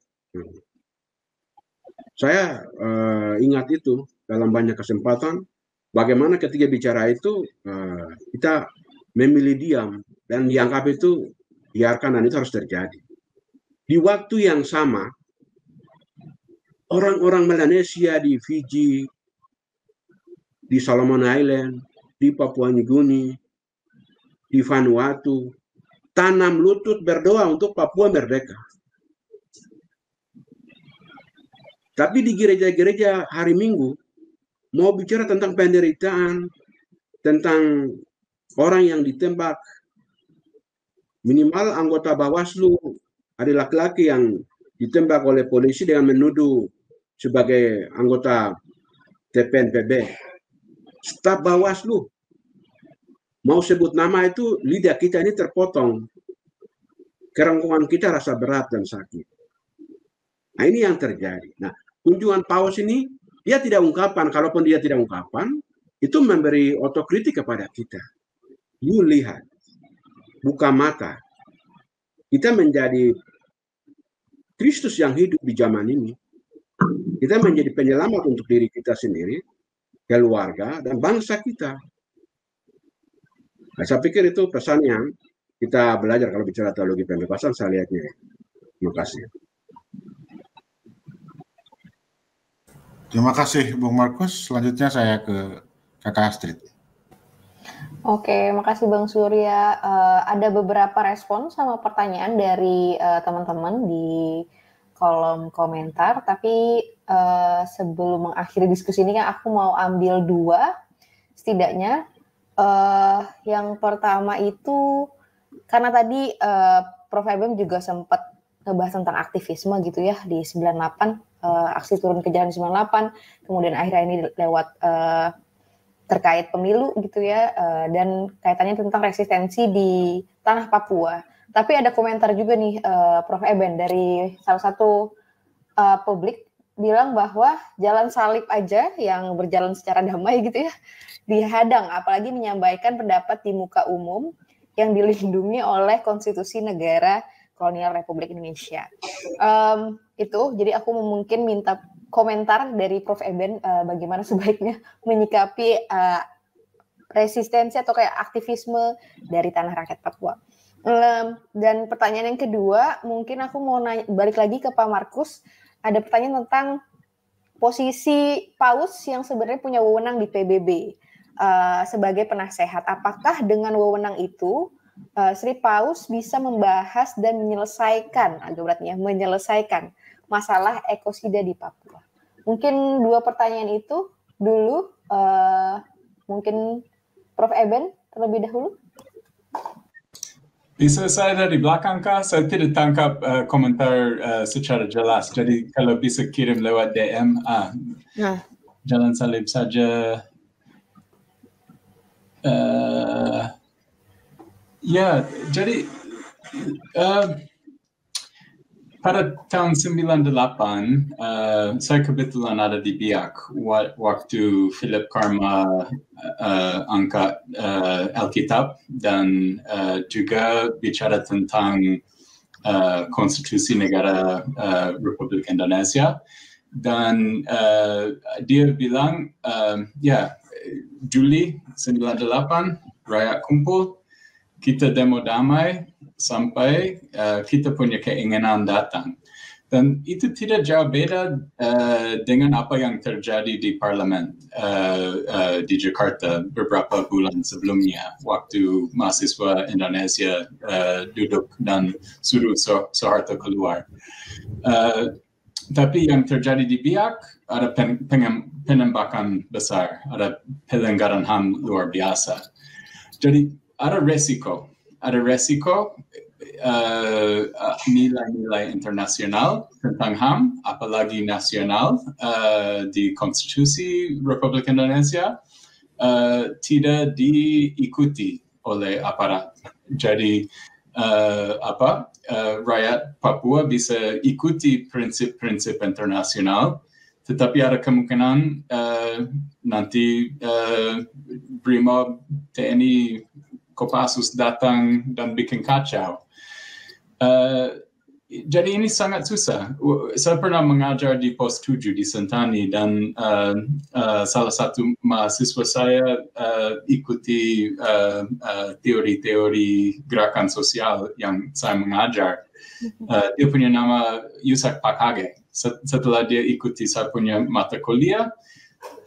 Saya ingat itu dalam banyak kesempatan, bagaimana ketika bicara itu kita memilih diam dan dianggap itu biarkan, dan itu harus terjadi. Di waktu yang sama, orang-orang Melanesia di Fiji, di Solomon Island, di Papua New Guinea, di Vanuatu, tanam lutut berdoa untuk Papua merdeka. Tapi di gereja-gereja hari Minggu, mau bicara tentang penderitaan, tentang orang yang ditembak, minimal anggota Bawaslu, ada laki-laki yang ditembak oleh polisi dengan menuduh sebagai anggota TPNPB. Staf Bawaslu, mau sebut nama itu, lidah kita ini terpotong. Kerongkongan kita rasa berat dan sakit. Nah, ini yang terjadi. Nah, kunjungan Paus ini, dia tidak ungkapan, kalaupun dia tidak ungkapan, itu memberi otokritik kepada kita. You lihat, buka mata. Kita menjadi Kristus yang hidup di zaman ini. Kita menjadi penyelamat untuk diri kita sendiri, keluarga, dan bangsa kita. Nah, saya pikir itu pesan yang kita belajar kalau bicara teologi pembebasan, saya lihatnya. Terima kasih. Terima kasih Bung Markus. Selanjutnya saya ke Kakak Astrid. Oke, makasih Bang Surya. Ada beberapa respon sama pertanyaan dari teman-teman di kolom komentar, tapi sebelum mengakhiri diskusi ini kan aku mau ambil 2 setidaknya. Yang pertama itu karena tadi Prof. Eben juga sempat ngebahas tentang aktivisme gitu ya di 98, aksi turun ke jalan 98, kemudian akhirnya ini lewat terkait pemilu gitu ya, dan kaitannya tentang resistensi di tanah Papua. Tapi ada komentar juga nih Prof. Eben dari salah satu publik bilang bahwa jalan salib aja yang berjalan secara damai gitu ya dihadang, apalagi menyampaikan pendapat di muka umum yang dilindungi oleh konstitusi negara kolonial Republik Indonesia. Itu jadi aku mungkin minta komentar dari Prof. Eben bagaimana sebaiknya menyikapi resistensi atau kayak aktivisme dari tanah rakyat Papua. Dan pertanyaan yang kedua, mungkin aku mau balik lagi ke Pak Markus. Ada pertanyaan tentang posisi Paus yang sebenarnya punya wewenang di PBB sebagai penasehat. Apakah dengan wewenang itu Sri Paus bisa membahas dan menyelesaikan, agak beratnya, menyelesaikan masalah ekosida di Papua? Mungkin 2 pertanyaan itu dulu, mungkin Prof. Eben terlebih dahulu. Bisa saya dari belakang kah? Saya tidak tangkap komentar secara jelas. Jadi kalau bisa kirim lewat DM, jalan salib saja. Ya, jadi pada tahun 98, saya kebetulan ada di Biak waktu Philip Karma angkat Alkitab dan juga bicara tentang konstitusi negara Republik Indonesia. Dan dia bilang, Juli 98, rakyat kumpul, kita demo damai sampai kita punya keinginan datang. Dan itu tidak jauh beda dengan apa yang terjadi di parlemen di Jakarta beberapa bulan sebelumnya, waktu mahasiswa Indonesia duduk dan suruh Soeharto keluar. Tapi yang terjadi di Biak, ada penembakan besar, ada pelanggaran HAM luar biasa. Jadi ada resiko nilai-nilai internasional tentang HAM, apalagi nasional di Konstitusi Republik Indonesia, tidak diikuti oleh aparat. Jadi rakyat Papua bisa ikuti prinsip-prinsip internasional, tetapi ada kemungkinan nanti Brimob, TNI, Kopassus datang dan bikin kacau. Jadi ini sangat susah. Saya pernah mengajar di Pos 7 di Sentani dan salah satu mahasiswa saya ikuti teori-teori gerakan sosial yang saya mengajar. Dia punya nama Yusak Pakage. Setelah dia ikuti saya punya mata kuliah,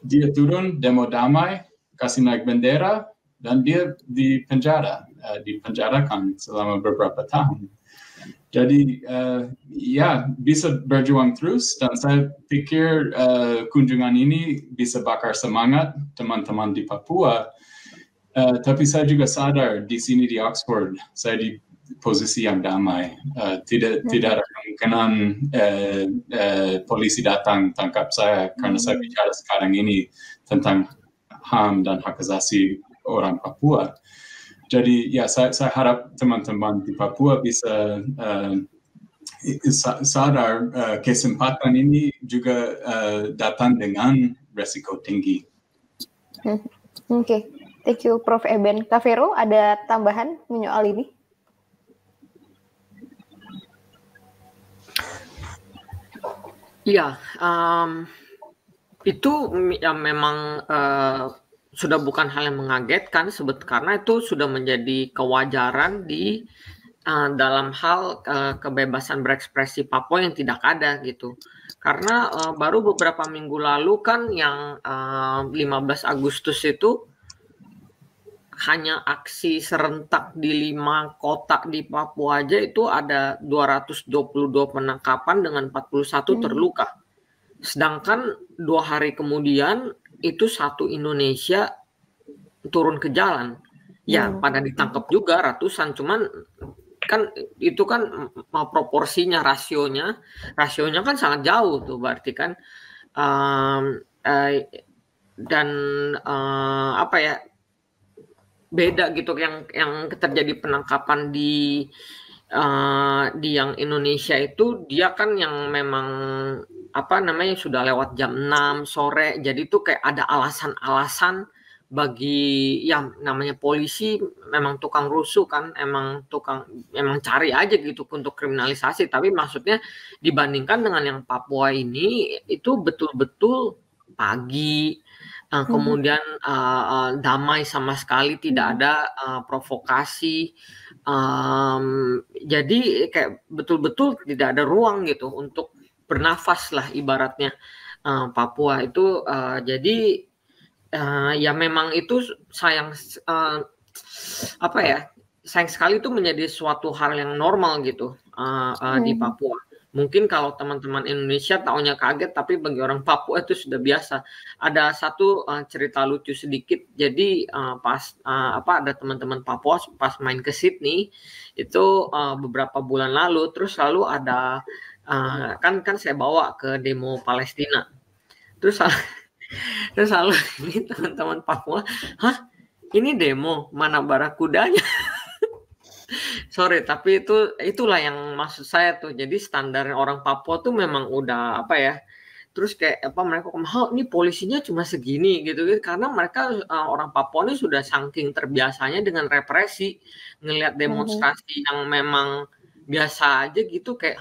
dia turun demo damai, kasih naik bendera, dan dia dipenjarakan selama beberapa tahun. Jadi bisa berjuang terus, dan saya pikir kunjungan ini bisa bakar semangat teman-teman di Papua. Tapi saya juga sadar di sini di Oxford, saya di posisi yang damai. Tidak ada kemungkinan polisi datang tangkap saya karena saya bicara sekarang ini tentang HAM dan hak asasi orang Papua. Jadi saya harap teman-teman di Papua bisa sadar kesempatan ini juga datang dengan resiko tinggi. Oke. Thank you Prof. Eben. Kak Vero, ada tambahan menyoal ini? Iya, itu ya memang sudah bukan hal yang mengagetkan karena itu sudah menjadi kewajaran di dalam hal kebebasan berekspresi Papua yang tidak ada gitu. Karena baru beberapa minggu lalu kan yang 15 Agustus itu hanya aksi serentak di 5 kota di Papua aja itu ada 222 penangkapan dengan 41 terluka. Sedangkan 2 hari kemudian itu satu Indonesia turun ke jalan. Ya, pada ditangkap juga ratusan, cuman kan itu kan proporsinya, rasionya kan sangat jauh tuh, berarti kan dan apa ya, beda gitu yang terjadi penangkapan di yang Indonesia itu dia kan yang memang apa namanya sudah lewat jam 6 sore, jadi itu kayak ada alasan-alasan bagi yang namanya polisi memang tukang rusuh kan, emang cari aja gitu untuk kriminalisasi. Tapi maksudnya dibandingkan dengan yang Papua ini itu betul-betul pagi, kemudian damai sama sekali, tidak ada provokasi, jadi kayak betul-betul tidak ada ruang gitu untuk bernafas lah ibaratnya Papua itu. Jadi ya memang itu sayang apa ya, sayang sekali itu menjadi suatu hal yang normal gitu di Papua. Mungkin kalau teman-teman Indonesia taunya kaget, tapi bagi orang Papua itu sudah biasa. Ada satu cerita lucu sedikit. Jadi pas ada teman-teman Papua pas main ke Sydney itu beberapa bulan lalu, terus lalu ada kan saya bawa ke demo Palestina. Terus lalu ini teman-teman Papua, hah ini demo, mana barakudanya? Sorry, tapi itulah yang maksud saya tuh. Jadi standar orang Papua tuh memang udah apa ya, terus kayak apa mereka ini polisinya cuma segini gitu, karena mereka orang Papua ini sudah saking terbiasanya dengan represi, ngelihat demonstrasi yang memang biasa aja gitu, kayak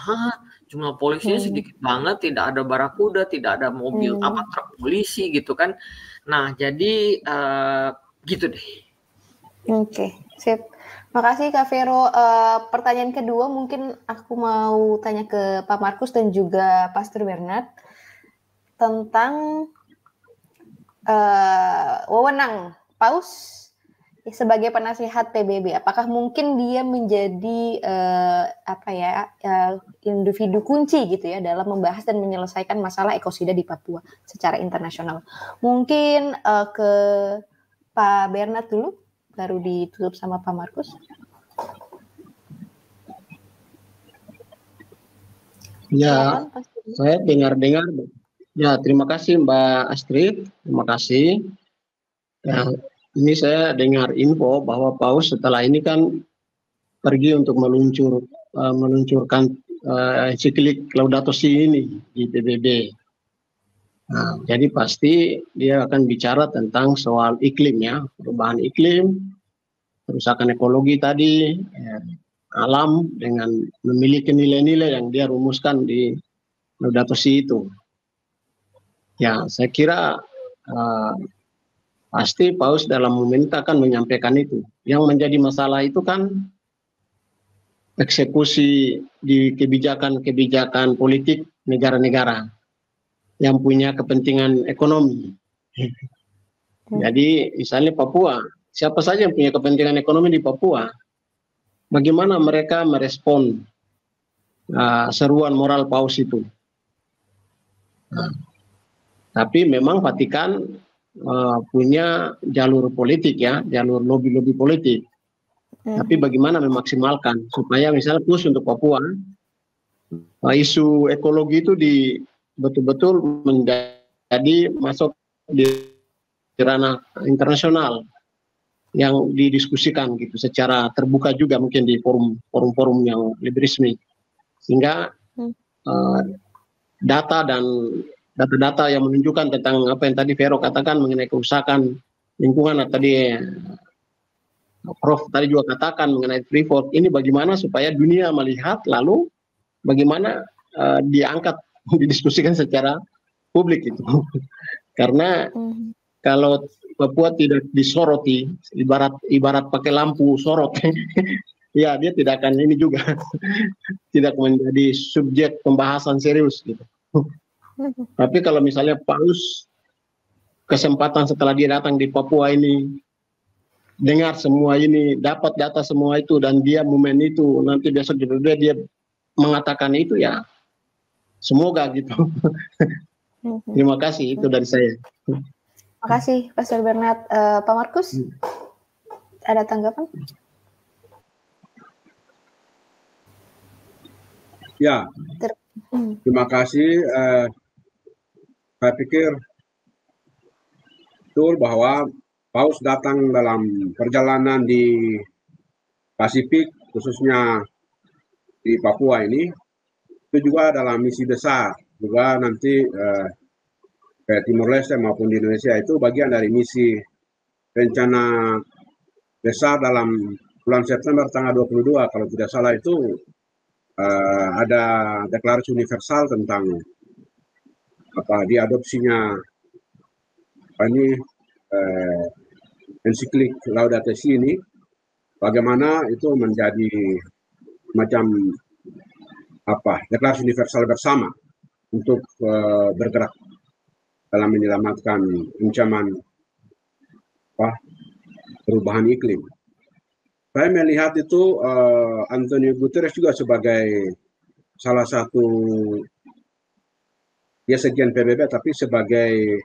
jumlah polisinya sedikit banget, tidak ada barakuda, tidak ada mobil truk polisi gitu kan. Nah jadi gitu deh. Oke, sip. Makasih Kak Vero. Pertanyaan kedua mungkin aku mau tanya ke Pak Markus dan juga Pastor Bernard tentang wewenang Paus sebagai penasihat PBB. Apakah mungkin dia menjadi individu kunci gitu ya dalam membahas dan menyelesaikan masalah ekosida di Papua secara internasional? Mungkin ke Pak Bernard dulu, baru ditutup sama Pak Markus. Ya, saya dengar-dengar. Ya, terima kasih Mbak Astrid, terima kasih. Ya, ini saya dengar info bahwa Paus setelah ini kan pergi untuk meluncurkan ensiklik Laudato Si ini di PBB. Nah, jadi pasti dia akan bicara tentang soal iklim ya, perubahan iklim, kerusakan ekologi tadi, alam dengan memiliki nilai-nilai yang dia rumuskan di Laudato Si itu. Ya, saya kira pasti Paus dalam meminta akan menyampaikan itu. Yang menjadi masalah itu kan eksekusi di kebijakan-kebijakan politik negara-negara yang punya kepentingan ekonomi. Jadi misalnya Papua, siapa saja yang punya kepentingan ekonomi di Papua, bagaimana mereka merespon seruan moral Paus itu. Tapi memang Vatikan punya jalur politik ya, jalur lobby-lobby politik. Tapi bagaimana memaksimalkan supaya misalnya khusus untuk Papua, isu ekologi itu betul-betul menjadi masuk di ranah internasional yang didiskusikan gitu secara terbuka juga mungkin di forum-forum yang lebih resmi, sehingga data-data yang menunjukkan tentang apa yang tadi Vero katakan mengenai kerusakan lingkungan, atau tadi Prof tadi juga katakan mengenai Freeport, ini bagaimana supaya dunia melihat lalu bagaimana diangkat didiskusikan secara publik itu. Karena kalau Papua tidak disoroti, ibarat pakai lampu sorot, ya dia tidak akan ini juga, tidak menjadi subjek pembahasan serius gitu. Tapi kalau misalnya Paus kesempatan setelah dia datang di Papua ini, dengar semua ini, dapat data semua itu, dan dia momen itu, nanti besok juga dia mengatakan itu, ya semoga gitu. Terima kasih, itu dari saya. Terima kasih, Pastor Bernard. Pak Markus, ada tanggapan? Ya, terima kasih. Saya pikir betul bahwa Paus datang dalam perjalanan di Pasifik, khususnya di Papua ini, itu juga dalam misi besar. Juga nanti ke Timor Leste maupun di Indonesia itu bagian dari misi rencana besar dalam bulan September tanggal 22, kalau tidak salah itu ada deklarasi universal tentang diadopsinya ensiklik Laudato Si ini, bagaimana itu menjadi macam deklarasi universal bersama untuk bergerak dalam menyelamatkan ancaman perubahan iklim. Saya melihat itu Antonio Guterres juga sebagai salah satu, dia sekian PBB tapi sebagai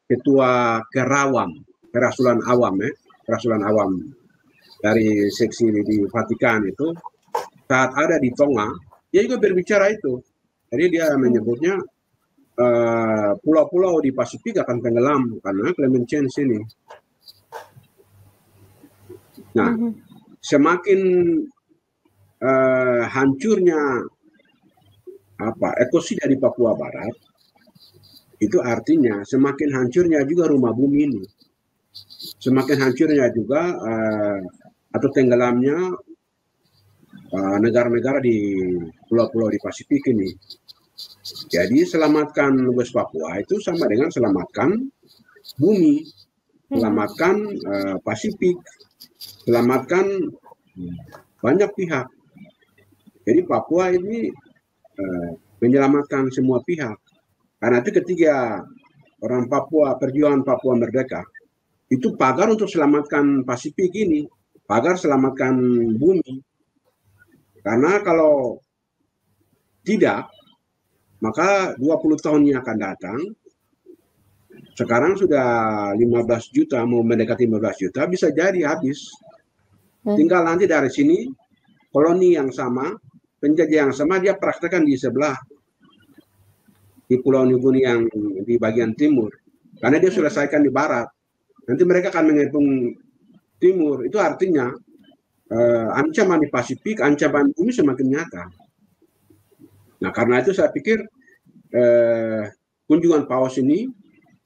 ketua kerasulan awam dari seksi di Vatikan itu, saat ada di Tonga, dia juga berbicara itu. Jadi dia menyebutnya pulau-pulau di Pasifik akan tenggelam karena climate change ini. Nah, semakin hancurnya ekosida di Papua Barat, itu artinya semakin hancurnya juga rumah bumi ini, semakin hancurnya juga atau tenggelamnya negara-negara di pulau-pulau di Pasifik ini. Jadi selamatkan West Papua itu sama dengan selamatkan bumi, selamatkan Pasifik, selamatkan banyak pihak. Jadi Papua ini menyelamatkan semua pihak. Karena itu ketika orang Papua, perjuangan Papua merdeka, itu pagar untuk selamatkan Pasifik ini, pagar selamatkan bumi. Karena kalau tidak, maka 20 tahun yang akan datang, sekarang sudah 15 juta, mau mendekati 15 juta, bisa jadi habis. Tinggal nanti dari sini, koloni yang sama, penjajah yang sama, dia praktekkan di sebelah, di Pulau New Guinea yang di bagian timur. Karena dia selesaikan di barat. Nanti mereka akan mengepung timur. Itu artinya ancaman di Pasifik, ancaman bumi semakin nyata. Nah, karena itu saya pikir kunjungan Paus ini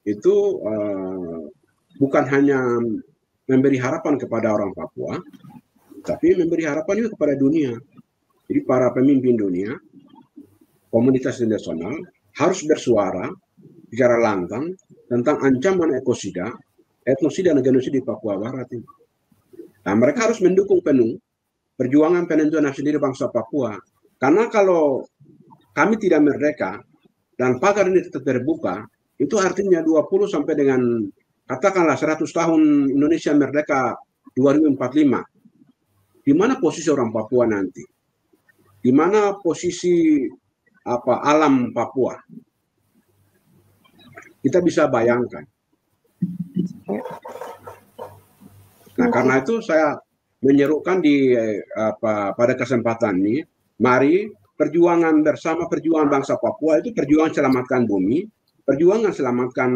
itu bukan hanya memberi harapan kepada orang Papua, tapi memberi harapan juga kepada dunia. Jadi para pemimpin dunia, komunitas internasional harus bersuara secara lantang tentang ancaman etnosida dan genosida di Papua Barat ini. Nah, mereka harus mendukung penuh perjuangan penentuan nasib diri bangsa Papua. Karena kalau kami tidak merdeka dan pagar ini tetap terbuka, itu artinya 20 sampai dengan katakanlah 100 tahun Indonesia merdeka 2045. Di mana posisi orang Papua nanti? Di mana posisi alam Papua? Kita bisa bayangkan. Nah, karena itu saya menyerukan pada kesempatan ini, mari perjuangan bersama, perjuangan bangsa Papua itu perjuangan selamatkan bumi, perjuangan selamatkan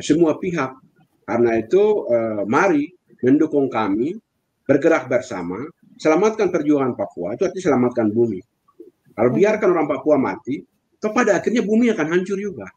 semua pihak. Karena itu mari mendukung kami, bergerak bersama, selamatkan perjuangan Papua, itu artinya selamatkan bumi. Kalau biarkan orang Papua mati, pada akhirnya bumi akan hancur juga.